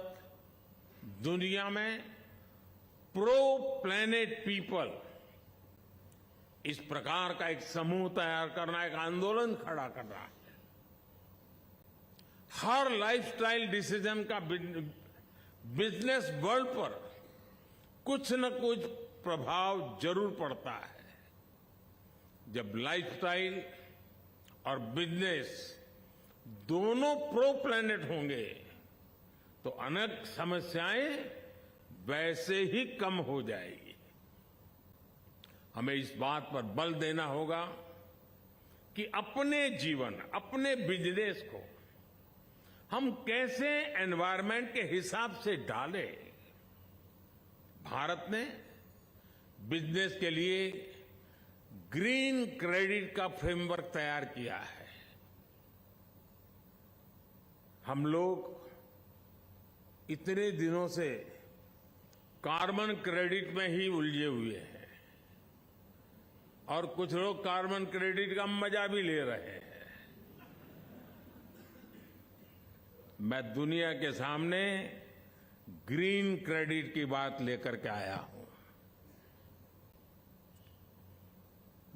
दुनिया में प्रो प्लैनेट पीपल, इस प्रकार का एक समूह तैयार करना, एक आंदोलन खड़ा करना है। हर लाइफस्टाइल डिसीजन का बिजनेस वर्ल्ड पर कुछ न कुछ प्रभाव जरूर पड़ता है। जब लाइफस्टाइल और बिजनेस दोनों प्रो प्लैनेट होंगे तो अनेक समस्याएं वैसे ही कम हो जाएगी। हमें इस बात पर बल देना होगा कि अपने जीवन, अपने बिजनेस को हम कैसे एनवायरनमेंट के हिसाब से डालें। भारत ने बिजनेस के लिए ग्रीन क्रेडिट का फ्रेमवर्क तैयार किया है। हम लोग इतने दिनों से कार्बन क्रेडिट में ही उलझे हुए हैं और कुछ लोग कार्बन क्रेडिट का मजा भी ले रहे हैं। मैं दुनिया के सामने ग्रीन क्रेडिट की बात लेकर के आया हूं।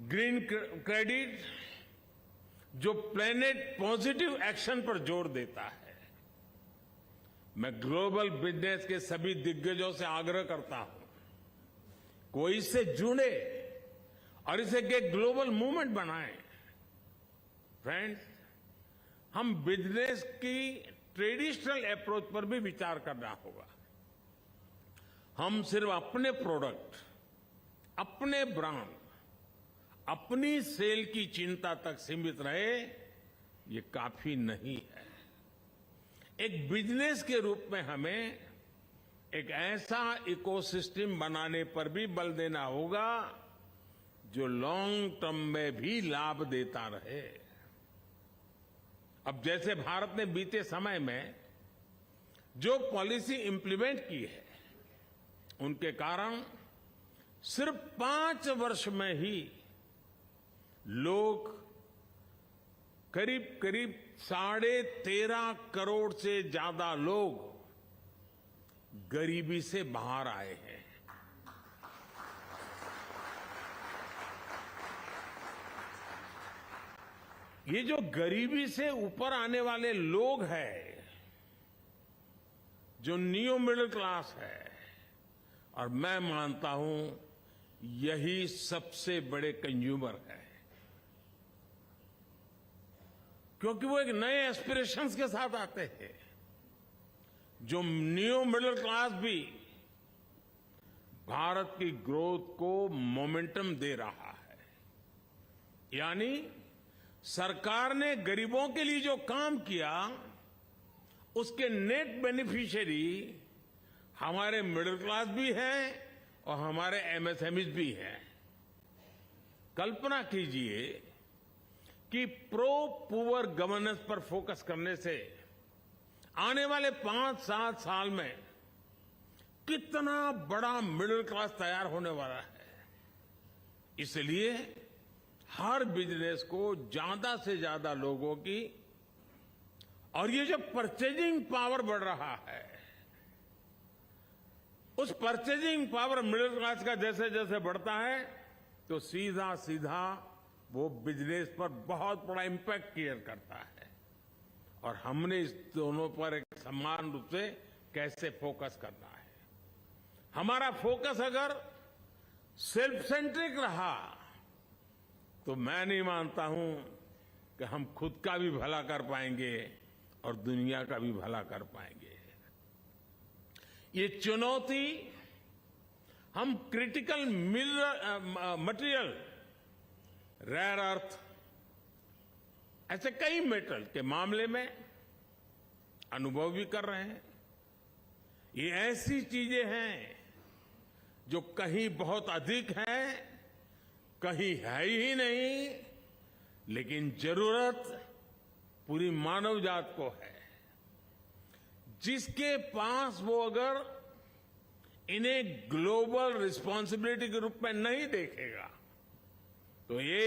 ग्रीन क्रेडिट जो प्लैनेट पॉजिटिव एक्शन पर जोर देता है। मैं ग्लोबल बिजनेस के सभी दिग्गजों से आग्रह करता हूं, कोई इससे जुड़े और इसे एक ग्लोबल मूवमेंट बनाएं। फ्रेंड्स, हम बिजनेस की ट्रेडिशनल अप्रोच पर भी विचार करना होगा। हम सिर्फ अपने प्रोडक्ट, अपने ब्रांड, अपनी सेल की चिंता तक सीमित रहे, ये काफी नहीं है। एक बिजनेस के रूप में हमें एक ऐसा इकोसिस्टम बनाने पर भी बल देना होगा जो लॉन्ग टर्म में भी लाभ देता रहे। अब जैसे भारत ने बीते समय में जो पॉलिसी इंप्लीमेंट की है, उनके कारण सिर्फ 5 वर्ष में ही लोग करीब करीब 13.5 करोड़ से ज्यादा लोग गरीबी से बाहर आए हैं। ये जो गरीबी से ऊपर आने वाले लोग हैं, जो न्यू मिडिल क्लास है, और मैं मानता हूं यही सबसे बड़े कंज्यूमर है, क्योंकि वो एक नए एस्पिरेशंस के साथ आते हैं। जो न्यू मिडिल क्लास भी भारत की ग्रोथ को मोमेंटम दे रहा है। यानी सरकार ने गरीबों के लिए जो काम किया, उसके नेट बेनिफिशियरी हमारे मिडिल क्लास भी हैं और हमारे एमएसएमईज भी हैं। कल्पना कीजिए कि प्रो पुअर गवर्नेंस पर फोकस करने से आने वाले 5-7 साल में कितना बड़ा मिडिल क्लास तैयार होने वाला है। इसलिए हर बिजनेस को ज्यादा से ज्यादा लोगों की, और ये जो परचेजिंग पावर बढ़ रहा है, उस परचेजिंग पावर मिडिल क्लास का जैसे जैसे बढ़ता है, तो सीधा सीधा वो बिजनेस पर बहुत बड़ा इंपैक्ट क्रिएट करता है। और हमने इस दोनों पर एक समान रूप से कैसे फोकस करना है। हमारा फोकस अगर सेल्फ सेंट्रिक रहा, तो मैं नहीं मानता हूं कि हम खुद का भी भला कर पाएंगे और दुनिया का भी भला कर पाएंगे। ये चुनौती हम क्रिटिकल मटेरियल, रेयर अर्थ, ऐसे कई मेटल के मामले में अनुभव भी कर रहे हैं। ये ऐसी चीजें हैं जो कहीं बहुत अधिक है, कहीं है ही नहीं, लेकिन जरूरत पूरी मानव जात को है। जिसके पास वो अगर इन्हें ग्लोबल रिस्पॉन्सिबिलिटी के रूप में नहीं देखेगा, तो ये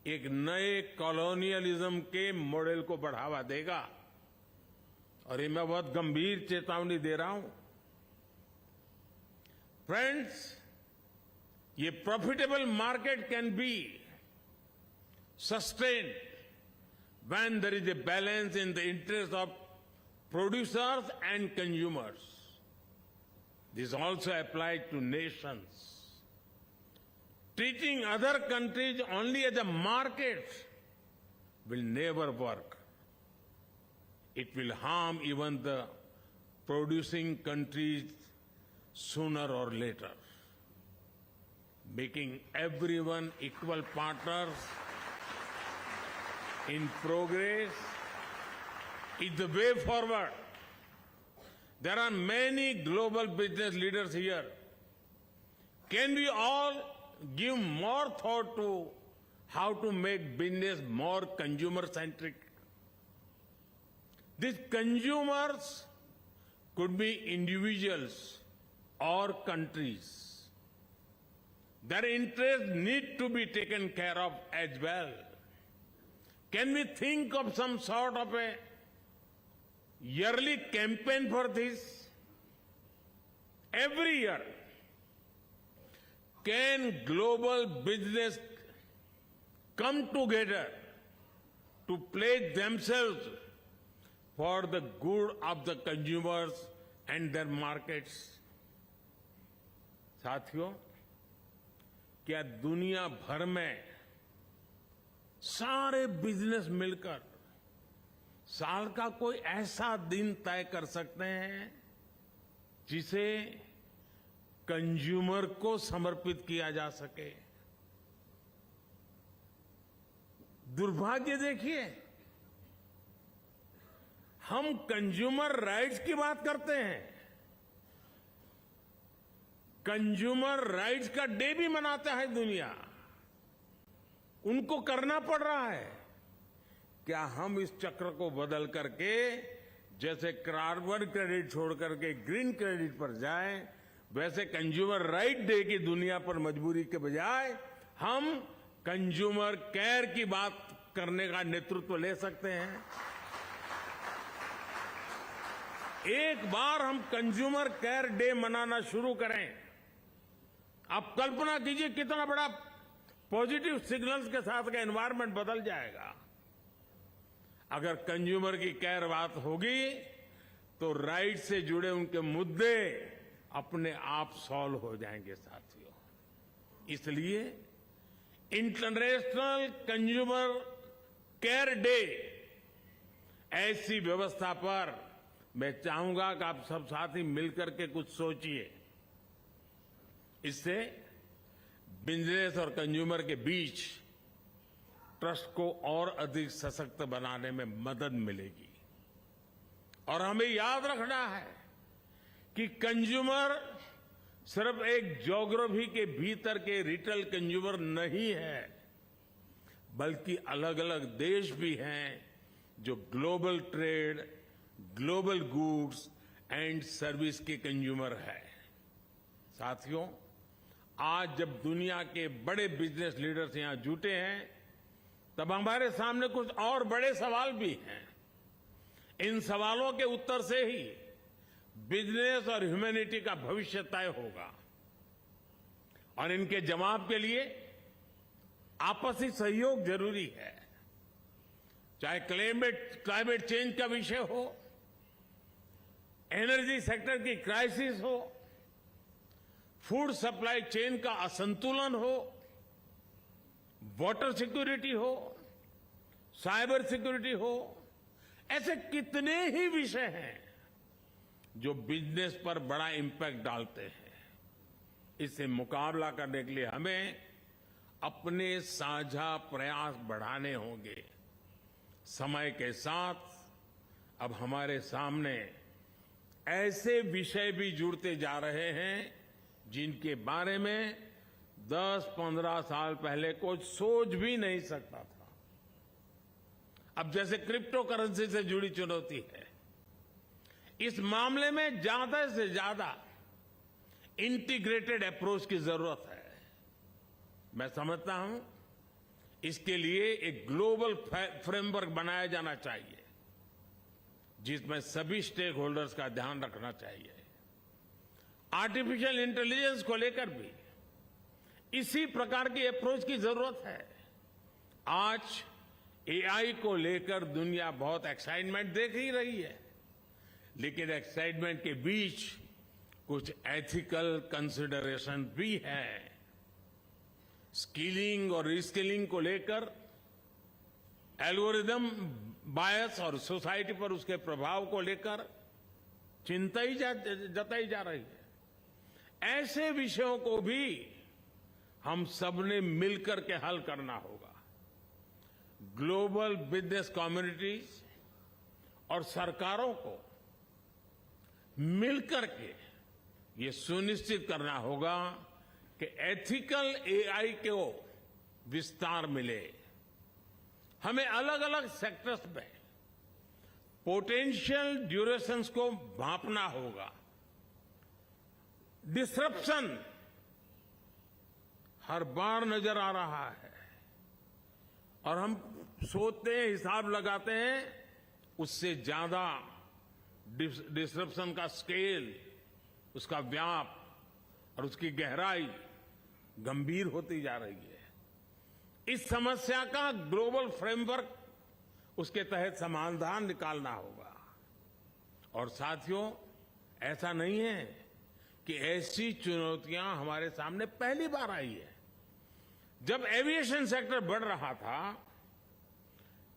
एक नए कॉलोनियलिज्म के मॉडल को बढ़ावा देगा। और ये मैं बहुत गंभीर चेतावनी दे रहा हूं। फ्रेंड्स, ये profitable market can be sustained when there is a balance in the interest of producers and consumers. This also applies to nations. Treating other countries only as a market will never work. It will harm even the producing countries sooner or later. Making everyone equal partners in progress is the way forward. There are many global business leaders here. Can we all give more thought to how to make business more consumer-centric? These consumers could be individuals or countries. Their interests need to be taken care of as well. Can we think of some sort of a yearly campaign for this? Every year, can global business come together to pledge themselves for the good of the consumers and their markets? साथियों, क्या दुनिया भर में सारे business मिलकर साल का कोई ऐसा दिन तय कर सकते हैं जिसे कंज्यूमर को समर्पित किया जा सके? दुर्भाग्य देखिए, हम कंज्यूमर राइट्स की बात करते हैं, कंज्यूमर राइट्स का डे भी मनाता है दुनिया, उनको करना पड़ रहा है। क्या हम इस चक्र को बदल करके जैसे कार्बन क्रेडिट छोड़ करके ग्रीन क्रेडिट पर जाएं, वैसे कंज्यूमर राइट डे की दुनिया पर मजबूरी के बजाय हम कंज्यूमर केयर की बात करने का नेतृत्व ले सकते हैं। एक बार हम कंज्यूमर केयर डे मनाना शुरू करें, आप कल्पना कीजिए कितना बड़ा पॉजिटिव सिग्नल्स के साथ का एनवायरनमेंट बदल जाएगा। अगर कंज्यूमर की केयर बात होगी तो राइट से जुड़े उनके मुद्दे अपने आप सॉल्व हो जाएंगे साथियों। इसलिए इंटरनेशनल कंज्यूमर केयर डे ऐसी व्यवस्था पर मैं चाहूंगा कि आप सब साथी मिलकर के कुछ सोचिए। इससे बिजनेस और कंज्यूमर के बीच ट्रस्ट को और अधिक सशक्त बनाने में मदद मिलेगी। और हमें याद रखना है कि कंज्यूमर सिर्फ एक ज्योग्राफी के भीतर के रिटेल कंज्यूमर नहीं है, बल्कि अलग अलग देश भी हैं जो global trade, global goods and service के कंज्यूमर है। साथियों, आज जब दुनिया के बड़े बिजनेस लीडर्स यहां जुटे हैं, तब हमारे सामने कुछ और बड़े सवाल भी हैं। इन सवालों के उत्तर से ही बिजनेस और ह्यूमैनिटी का भविष्य तय होगा। और इनके जवाब के लिए आपसी सहयोग जरूरी है। चाहे क्लाइमेट चेंज का विषय हो, एनर्जी सेक्टर की क्राइसिस हो, फूड सप्लाई चेन का असंतुलन हो, वाटर सिक्योरिटी हो, साइबर सिक्योरिटी हो, ऐसे कितने ही विषय हैं जो बिजनेस पर बड़ा इंपैक्ट डालते हैं। इससे मुकाबला करने के लिए हमें अपने साझा प्रयास बढ़ाने होंगे। समय के साथ अब हमारे सामने ऐसे विषय भी जुड़ते जा रहे हैं जिनके बारे में 10-15 साल पहले कोई सोच भी नहीं सकता था। अब जैसे क्रिप्टो करेंसी से जुड़ी चुनौती है, इस मामले में ज्यादा से ज्यादा इंटीग्रेटेड अप्रोच की जरूरत है। मैं समझता हूं इसके लिए एक ग्लोबल फ्रेमवर्क बनाया जाना चाहिए जिसमें सभी स्टेक होल्डर्स का ध्यान रखना चाहिए। आर्टिफिशियल इंटेलिजेंस को लेकर भी इसी प्रकार की अप्रोच की जरूरत है। आज एआई को लेकर दुनिया बहुत एक्साइटमेंट देख ही रही है, लेकिन एक्साइटमेंट के बीच कुछ एथिकल कंसिडरेशन भी है। स्किलिंग और रिस्किलिंग को लेकर एल्गोरिदम बायस और सोसाइटी पर उसके प्रभाव को लेकर चिंता ही जताई जा रही है। ऐसे विषयों को भी हम सबने मिलकर के हल करना होगा। ग्लोबल बिजनेस कम्युनिटीज और सरकारों को मिलकर के ये सुनिश्चित करना होगा कि एथिकल एआई को विस्तार मिले। हमें अलग अलग सेक्टर्स में पोटेंशियल ड्यूरेशंस को भांपना होगा। डिसरप्शन हर बार नजर आ रहा है और हम सोचते हैं, हिसाब लगाते हैं, उससे ज्यादा डिसरप्शन का स्केल, उसका व्याप और उसकी गहराई गंभीर होती जा रही है। इस समस्या का ग्लोबल फ्रेमवर्क, उसके तहत समाधान निकालना होगा। और साथियों, ऐसा नहीं है कि ऐसी चुनौतियां हमारे सामने पहली बार आई है। जब एविएशन सेक्टर बढ़ रहा था,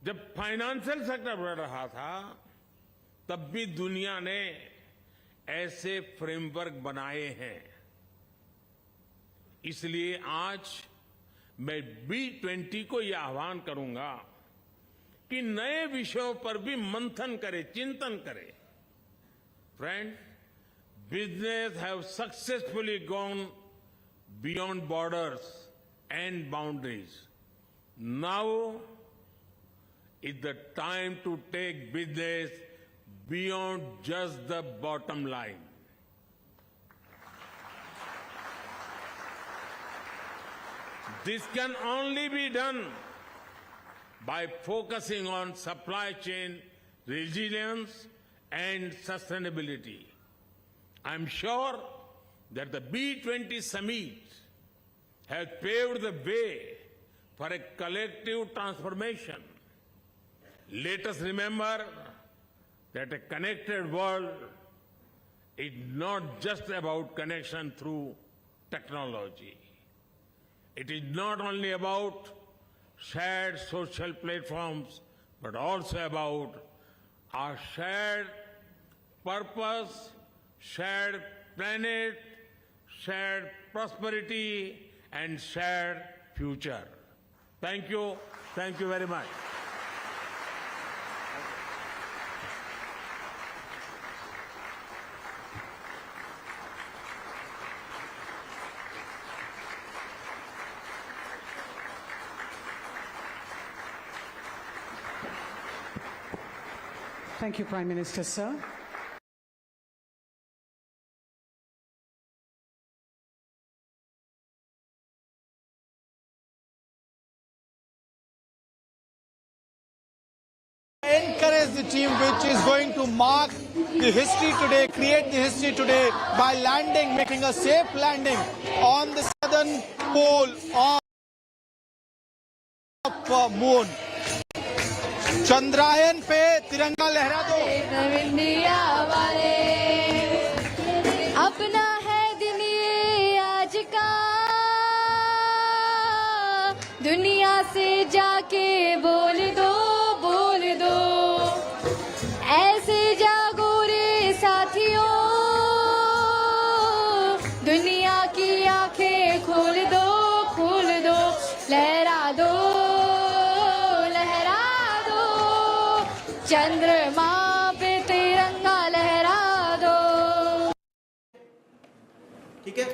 जब फाइनेंशियल सेक्टर बढ़ रहा था, तब भी दुनिया ने ऐसे फ्रेमवर्क बनाए हैं। इसलिए आज मैं B20 को यह आह्वान करूंगा कि नए विषयों पर भी मंथन करे, चिंतन करे. Friends, business have successfully gone beyond borders and boundaries. Now is the time to take business beyond just the bottom line. This can only be done by focusing on supply chain resilience and sustainability. I'm sure that the B20 summit has paved the way for a collective transformation. Let us remember that a connected world is not just about connection through technology. It is not only about shared social platforms, but also about our shared purpose, shared planet, shared prosperity, and shared future. Thank you. Thank you very much. Thank you, Prime Minister, sir. Encourage the team which is going to mark the history today, create the history today by landing, making a safe landing on the southern pole of moon. Chandrayaan पे तिरंगा लहरा दो. India वाले अपना है दिन ये आज का, दुनिया से जाके बोल दो, बोल दो, ऐसे जागो रे साथियों, दुनिया की आंखें खोल दो, खोल दो, लहरा दो, चंद्रमा पे तिरंगा लहरा दो. ठीक है.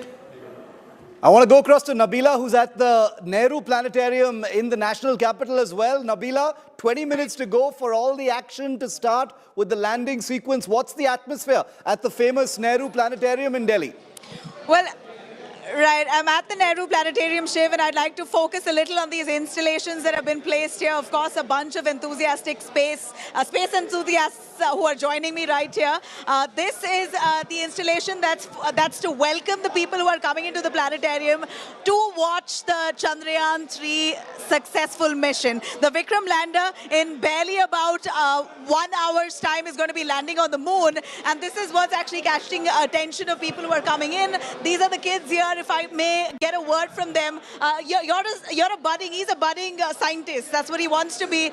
I want to go across to Nabila, who's at the Nehru Planetarium in the national capital as well. Nabila, 20 minutes to go for all the action to start with the landing sequence. What's the atmosphere at the famous Nehru Planetarium in Delhi? Well, right, I'm at the Nehru Planetarium, Shiv, and I'd like to focus a little on these installations that have been placed here. Of course, a bunch of enthusiastic space enthusiasts who are joining me right here. This is the installation that's to welcome the people who are coming into the planetarium to watch the Chandrayaan-3 successful mission. The Vikram lander in barely about 1 hour's time is going to be landing on the moon, and this is what's actually catching attention of people who are coming in. These are the kids here. If I may get a word from them, he's a budding scientist. That's what he wants to be.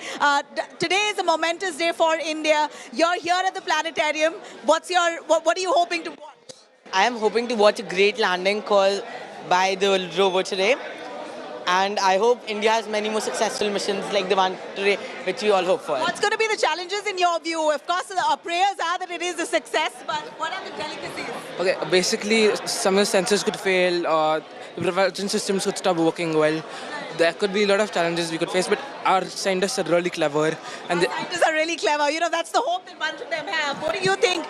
Today is a momentous day for India. You're here at the planetarium. What are you hoping to watch? I am hoping to watch a great landing call by the rover today. And I hope India has many more successful missions like the one today, which we all hope for. What's going to be the challenges in your view? Of course, our prayers are that it is a success, but what are the delicacies? Okay, basically, some of the sensors could fail, the propulsion systems could stop working well. There could be a lot of challenges we could face, but our scientists are really clever. And scientists are really clever. You know, that's the hope that bunch of them have. What do you think?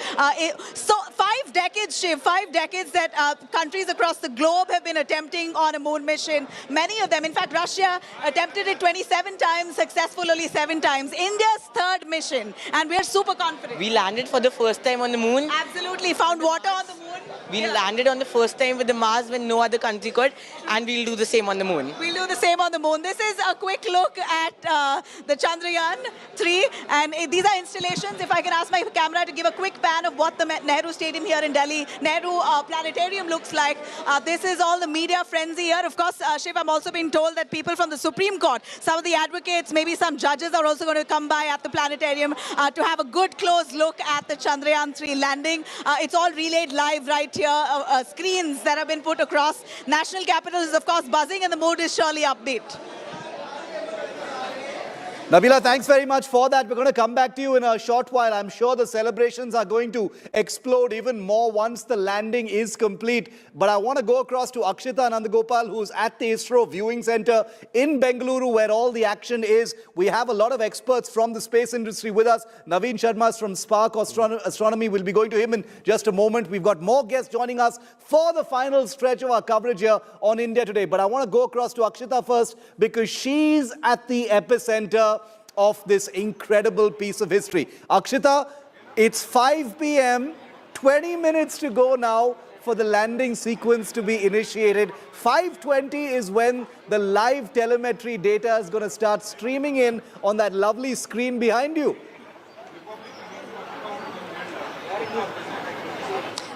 So 5 decades, Shiv, 5 decades that countries across the globe have been attempting on a moon mission. Many of them, in fact, Russia attempted it 27 times, successful only 7 times. India's 3rd mission, and we're super confident. We landed for the first time on the moon. Absolutely, found water on the moon. We landed on the first time with the Mars when no other country could, and we'll do the same on the moon. We'll do the same on the moon. This is a quick look at the Chandrayaan-3, and these are installations. If I can ask my camera to give a quick pan of what the Nehru Stadium here in Delhi, Nehru Planetarium looks like. This is all the media frenzy here. Of course, Shiv, I'm also being told that people from the Supreme Court, some of the advocates, maybe some judges are also going to come by at the planetarium to have a good close look at the Chandrayaan-3 landing. It's all relayed live right here. Screens that have been put across. National capital is, of course, buzzing, and the mood is surely upbeat. Nabila, thanks very much for that. We're going to come back to you in a short while. I'm sure the celebrations are going to explode even more once the landing is complete. But I want to go across to Akshita Nandagopal, who's at the ISRO Viewing Center in Bengaluru, where all the action is. We have a lot of experts from the space industry with us. Naveen Sharma from Spark Astronomy will be going to him in just a moment. We've got more guests joining us for the final stretch of our coverage here on India Today. But I want to go across to Akshita first because she's at the epicenter of this incredible piece of history. Akshita, it's 5 p.m., 20 minutes to go now for the landing sequence to be initiated. 5:20 is when the live telemetry data is going to start streaming in on that lovely screen behind you.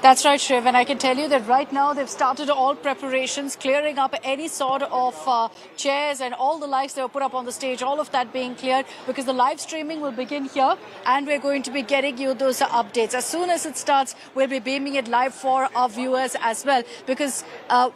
That's right, Shiv, and I can tell you that right now they've started all preparations, clearing up any sort of chairs and all the lights that were put up on the stage, all of that being cleared, because the live streaming will begin here and we're going to be getting you those updates. As soon as it starts, we'll be beaming it live for our viewers as well, because,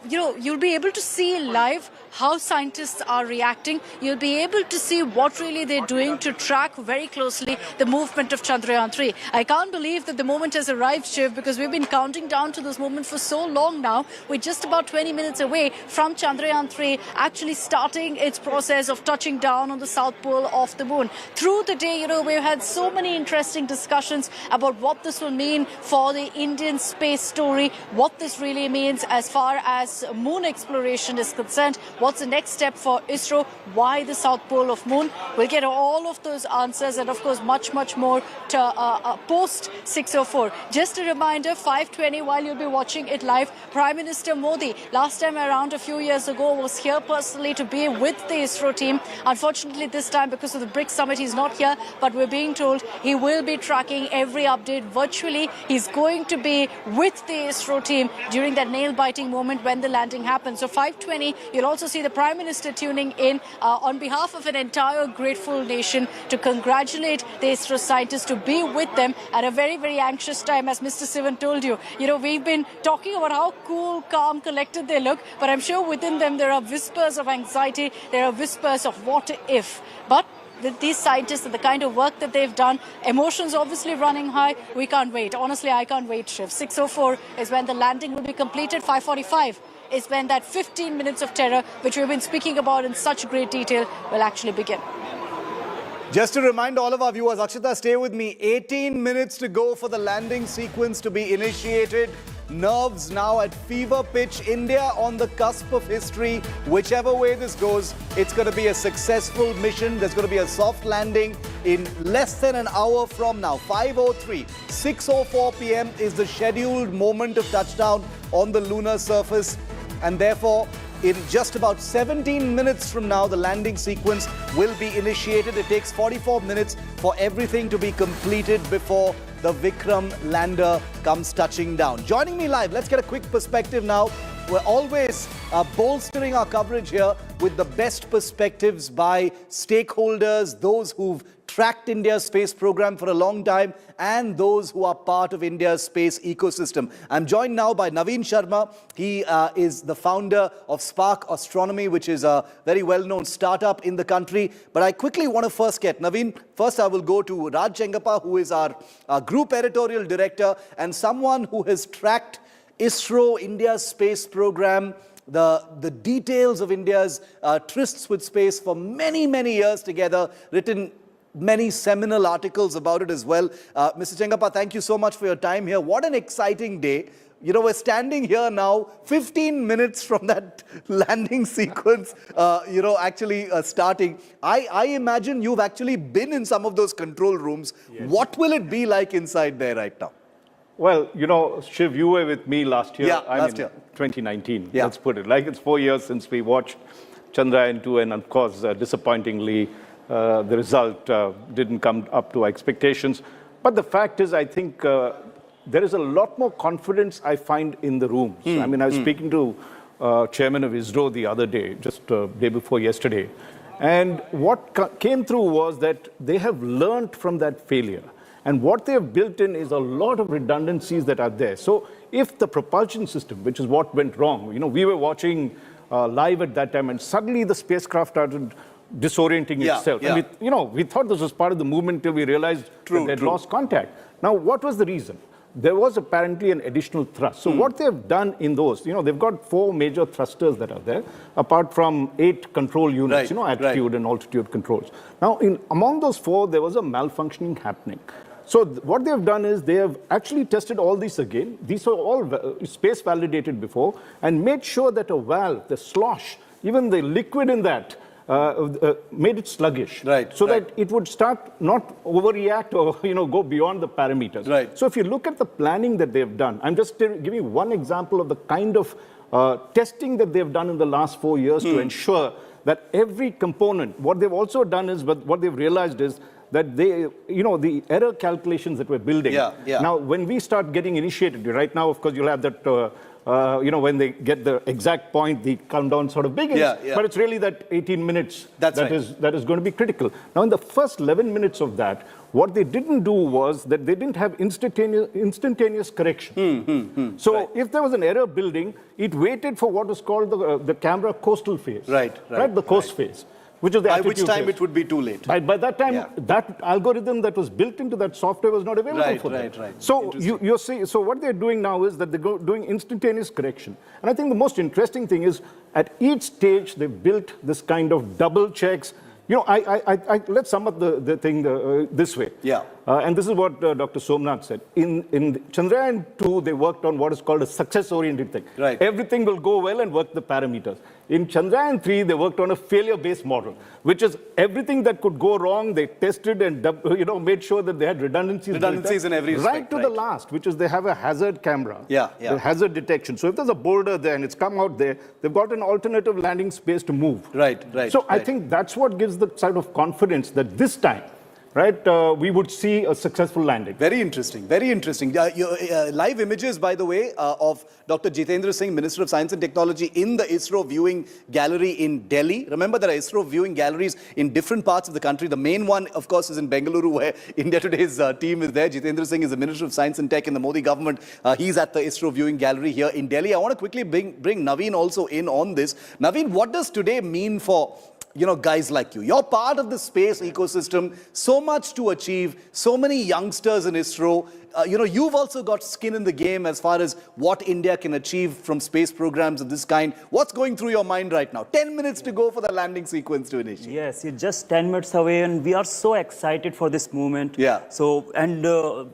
you'll be able to see live how scientists are reacting. You'll be able to see what really they're doing to track very closely the movement of Chandrayaan-3. I can't believe that the moment has arrived, Shiv, because we've been counting down to this moment for so long now. We're just about 20 minutes away from Chandrayaan-3 actually starting its process of touching down on the south pole of the moon. Through the day, we've had so many interesting discussions about what this will mean for the Indian space story, what this really means as far as moon exploration is concerned. What's the next step for ISRO? Why the south pole of moon? We'll get all of those answers and, of course, much, much more to post 6:04. Just a reminder, 5:20, while you'll be watching it live, Prime Minister Modi, last time around a few years ago, was here personally to be with the ISRO team. Unfortunately, this time, because of the BRICS summit, he's not here, but we're being told he will be tracking every update virtually. He's going to be with the ISRO team during that nail-biting moment when the landing happens. So 5:20, you'll also see the Prime Minister tuning in on behalf of an entire grateful nation to congratulate the ISRO scientists, to be with them at a very, very anxious time. As Mr. Sivan told you, we've been talking about how cool, calm, collected they look, but I'm sure within them there are whispers of anxiety, there are whispers of what if. But with these scientists and the kind of work that they've done, emotions obviously running high, we can't wait. Honestly, I can't wait, Shiv. 6:04 is when the landing will be completed. 5:45 is when that 15 minutes of terror, which we've been speaking about in such great detail, will actually begin. Just to remind all of our viewers, Akshita, stay with me. 18 minutes to go for the landing sequence to be initiated. Nerves now at fever pitch. India on the cusp of history. Whichever way this goes, it's going to be a successful mission. There's going to be a soft landing in less than an hour from now. 5:03, 6:04 p.m. is the scheduled moment of touchdown on the lunar surface. And therefore, in just about 17 minutes from now, the landing sequence will be initiated. It takes 44 minutes for everything to be completed before the Vikram lander comes touching down. Joining me live, let's get a quick perspective now. We're always bolstering our coverage here with the best perspectives by stakeholders, those who've tracked India's space program for a long time, and those who are part of India's space ecosystem. I'm joined now by Naveen Sharma. He is the founder of Spark Astronomy, which is a very well-known startup in the country. But I quickly want to first get, Naveen, first I will go to Raj Chengappa, who is our group editorial director and someone who has tracked ISRO, India's space program, the details of India's trysts with space for many, many years together, written many seminal articles about it as well. Mr. Chengappa, thank you so much for your time here. What an exciting day. We're standing here now, 15 minutes from that landing sequence, actually starting. I imagine you've actually been in some of those control rooms. Yes. What will it be like inside there right now? Well, Shiv, you were with me last year. Yeah, last year. 2019, yeah. Let's put it. Like it's 4 years since we watched Chandrayaan-2, and of course, disappointingly, the result didn't come up to our expectations. But the fact is, I think there is a lot more confidence I find in the rooms. I mean, I was speaking to Chairman of ISRO the other day, just day before yesterday. And what came through was that they have learned from that failure. And what they have built in is a lot of redundancies that are there. So if the propulsion system, which is what went wrong, we were watching live at that time, and suddenly the spacecraft started disorienting itself. Yeah. And we thought this was part of the movement till we realized that they'd lost contact. Now, what was the reason? There was apparently an additional thrust. So what they've done in those, they've got 4 major thrusters that are there, apart from 8 control units, attitude and altitude controls. Now, among those 4, there was a malfunctioning happening. So what they've done is they have actually tested all these again. These were all space validated before and made sure that a valve, the slosh, even the liquid in that, made it sluggish, so that it would start not overreact or go beyond the parameters. So if you look at the planning that they've done, I'm just giving one example of the kind of testing that they've done in the last 4 years to ensure that every component. What they've also done is, what they've realized is that the error calculations that we're building. Now, when we start getting initiated, right now, of course, you'll have that. When they get the exact point, the countdown sort of begins. But it's really that 18 minutes that is going to be critical. Now, in the first 11 minutes of that, what they didn't do was that they didn't have instantaneous correction. So if there was an error building, it waited for what was called the camera coastal phase. The coast phase. Which is the by which time phase. it would be too late. By that time, that algorithm that was built into that software was not available for them. So you're saying, so what they're doing now is that they're doing instantaneous correction. And I think the most interesting thing is at each stage they've built this kind of double checks. Let's sum up the thing this way. And this is what Dr. Somnath said. In Chandrayaan 2, they worked on what is called a success-oriented thing. Everything will go well and work the parameters. In Chandrayaan 3, they worked on a failure-based model, which is everything that could go wrong, they tested and made sure that they had redundancies in every respect. Right to the last, which is they have a hazard camera, the hazard detection. So if there's a boulder there and it's come out there, they've got an alternative landing space to move. So I think that's what gives the sort of confidence that this time, we would see a successful landing. Very interesting, very interesting. Live images, by the way, of Dr. Jitendra Singh, Minister of Science and Technology, in the ISRO viewing gallery in Delhi. Remember, there are ISRO viewing galleries in different parts of the country. The main one, of course, is in Bengaluru, where India Today's team is there. Jitendra Singh is the Minister of Science and Tech in the Modi government. He's at the ISRO viewing gallery here in Delhi. I want to quickly bring Naveen also in on this. Naveen, what does today mean for guys like you? You're part of the space ecosystem, so much to achieve, so many youngsters in ISRO. You've also got skin in the game as far as what India can achieve from space programs of this kind. What's going through your mind right now? 10 minutes to go for the landing sequence to initiate. Yes, it's just 10 minutes away and we are so excited for this movement. So, and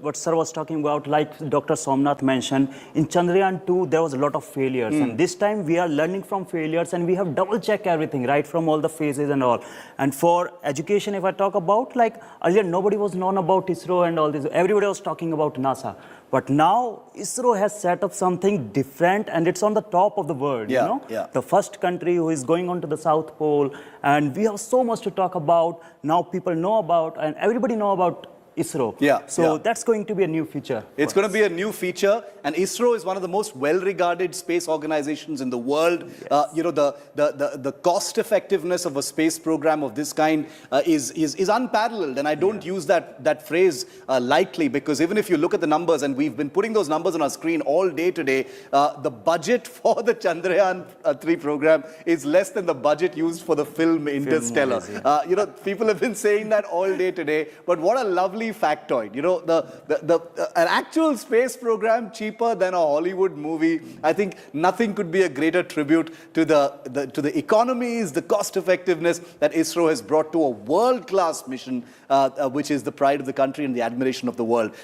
what sir was talking about, like Dr. Somnath mentioned, in Chandrayaan 2, there was a lot of failures. And this time we are learning from failures and we have double checked everything, right, from all the phases and all. And for education, if I talk about, like earlier, nobody was known about ISRO and all this. Everybody was talking about NASA. But now ISRO has set up something different and it's on the top of the world, The first country who is going on to the South Pole, and we have so much to talk about. Now people know about, and everybody know about ISRO. So that's going to be a new feature. It's going to be a new feature, and ISRO is one of the most well-regarded space organizations in the world. The cost effectiveness of a space program of this kind is unparalleled, and I don't use that phrase lightly, because even if you look at the numbers, and we've been putting those numbers on our screen all day today, the budget for the Chandrayaan 3 program is less than the budget used for the film Interstellar. People have been saying that all day today, but what a lovely factoid. An actual space program cheaper than a Hollywood movie. I think nothing could be a greater tribute to the economies, the cost effectiveness that ISRO has brought to a world-class mission, which is the pride of the country and the admiration of the world.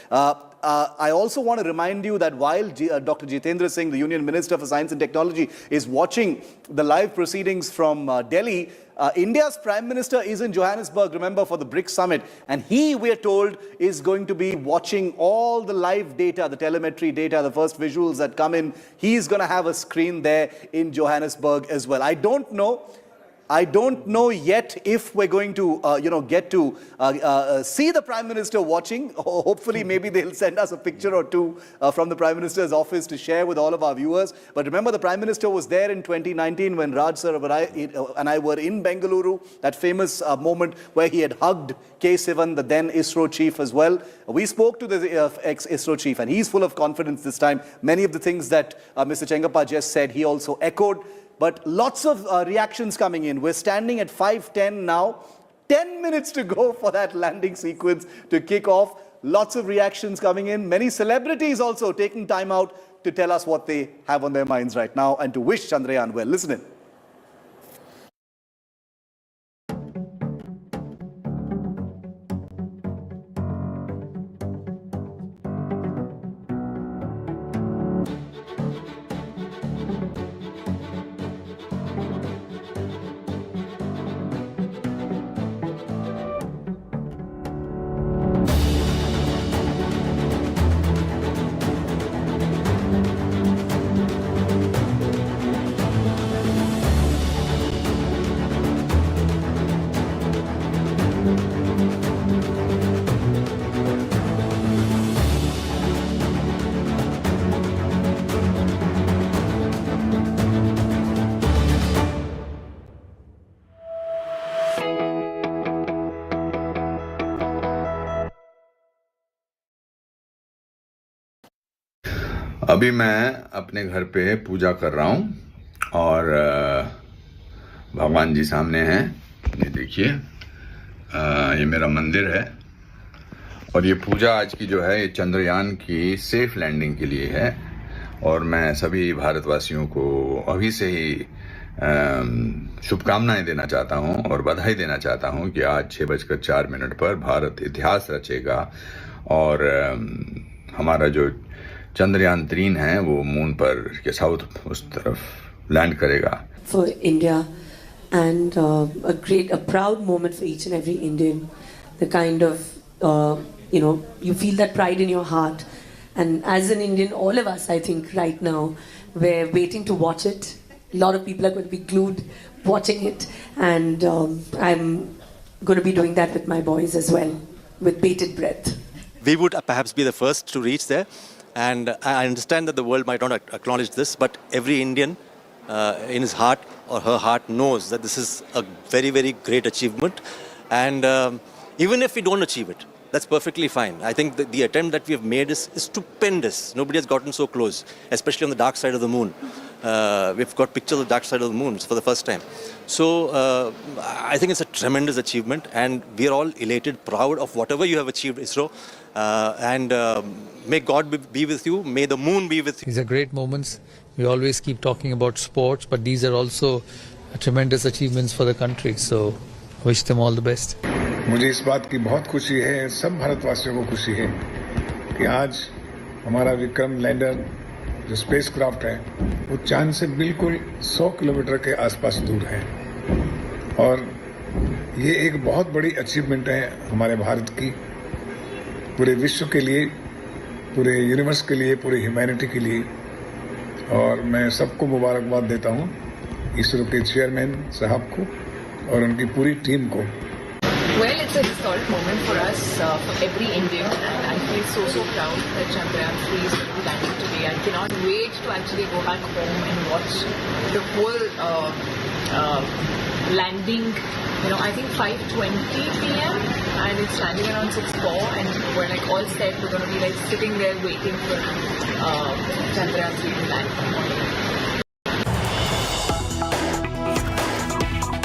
I also want to remind you that while Dr. Jitendra Singh, the Union Minister for Science and Technology, is watching the live proceedings from Delhi, India's Prime Minister is in Johannesburg, remember, for the BRICS Summit. And he, we are told, is going to be watching all the live data, the telemetry data, the first visuals that come in. He's going to have a screen there in Johannesburg as well. I don't know yet if we're going to, get to see the Prime Minister watching. Hopefully, maybe they'll send us a picture or two from the Prime Minister's office to share with all of our viewers. But remember, the Prime Minister was there in 2019 when Raj sir and I were in Bengaluru, that famous moment where he had hugged K. Sivan, the then ISRO chief as well. We spoke to the ex-ISRO chief, and he's full of confidence this time. Many of the things that Mr. Chengappa just said, he also echoed. But lots of reactions coming in. We're standing at 5:10 now. 10 minutes to go for that landing sequence to kick off. Lots of reactions coming in. Many celebrities also taking time out to tell us what they have on their minds right now and to wish Chandrayaan well. Listen in. अभी मैं अपने घर पे पूजा कर रहा हूँ और भगवान जी सामने हैं। ये देखिए, ये मेरा मंदिर है और ये पूजा आज की जो है ये चंद्रयान की सेफ लैंडिंग के लिए है। और मैं सभी भारतवासियों को अभी से ही शुभकामनाएं देना चाहता हूं और बधाई देना चाहता हूं कि आज 6:04 पर भारत इतिहास रचेगा और हमारा जो चंद्रयान 3 है वो मून पर के साउथ उस तरफ लैंड करेगा। For India and a proud moment for each and every Indian. The kind of you feel that pride in your heart, and as an Indian, all of us, I think, right now, we're waiting to watch it. A lot of people are going to be glued watching it, and I'm going to be doing that with my boys as well, with bated breath. We would perhaps be the first to reach there, and I understand that the world might not acknowledge this, but every Indian in his heart or her heart knows that this is a very, very great achievement, and even if we don't achieve it, that's perfectly fine. I think the attempt that we have made is stupendous. Nobody has gotten so close, especially on the dark side of the moon. We've got pictures of the dark side of the moon for the first time. So I think it's a tremendous achievement, and we are all elated, proud of whatever you have achieved, ISRO. And may God be with you. May the moon be with you. These are great moments. We always keep talking about sports, but these are also tremendous achievements for the country. So wish them all the best. मुझे इस बात की बहुत खुशी है, सब भारतवासियों को खुशी है कि आज हमारा विक्रम लैंडर जो स्पेसक्राफ्ट है वो चांद से बिल्कुल 100 किलोमीटर के आसपास दूर है, और ये एक बहुत बड़ी अचीवमेंट है हमारे भारत की, पूरे विश्व के लिए, पूरे यूनिवर्स के लिए, पूरे ह्यूमैनिटी के लिए। और मैं सबको मुबारकबाद देता हूँ, इसरो के चेयरमैन साहब को और उनकी पूरी टीम को। Well, it's a historic moment for us, for every Indian, and I feel so proud that Chandrayaan 3 is going to be landing today. I cannot wait to actually go back home and watch the whole landing. I think 5:20 p.m. and it's landing around 6:04, and we're like all set. We're going to be like sitting there waiting for Chandrayaan 3 to land.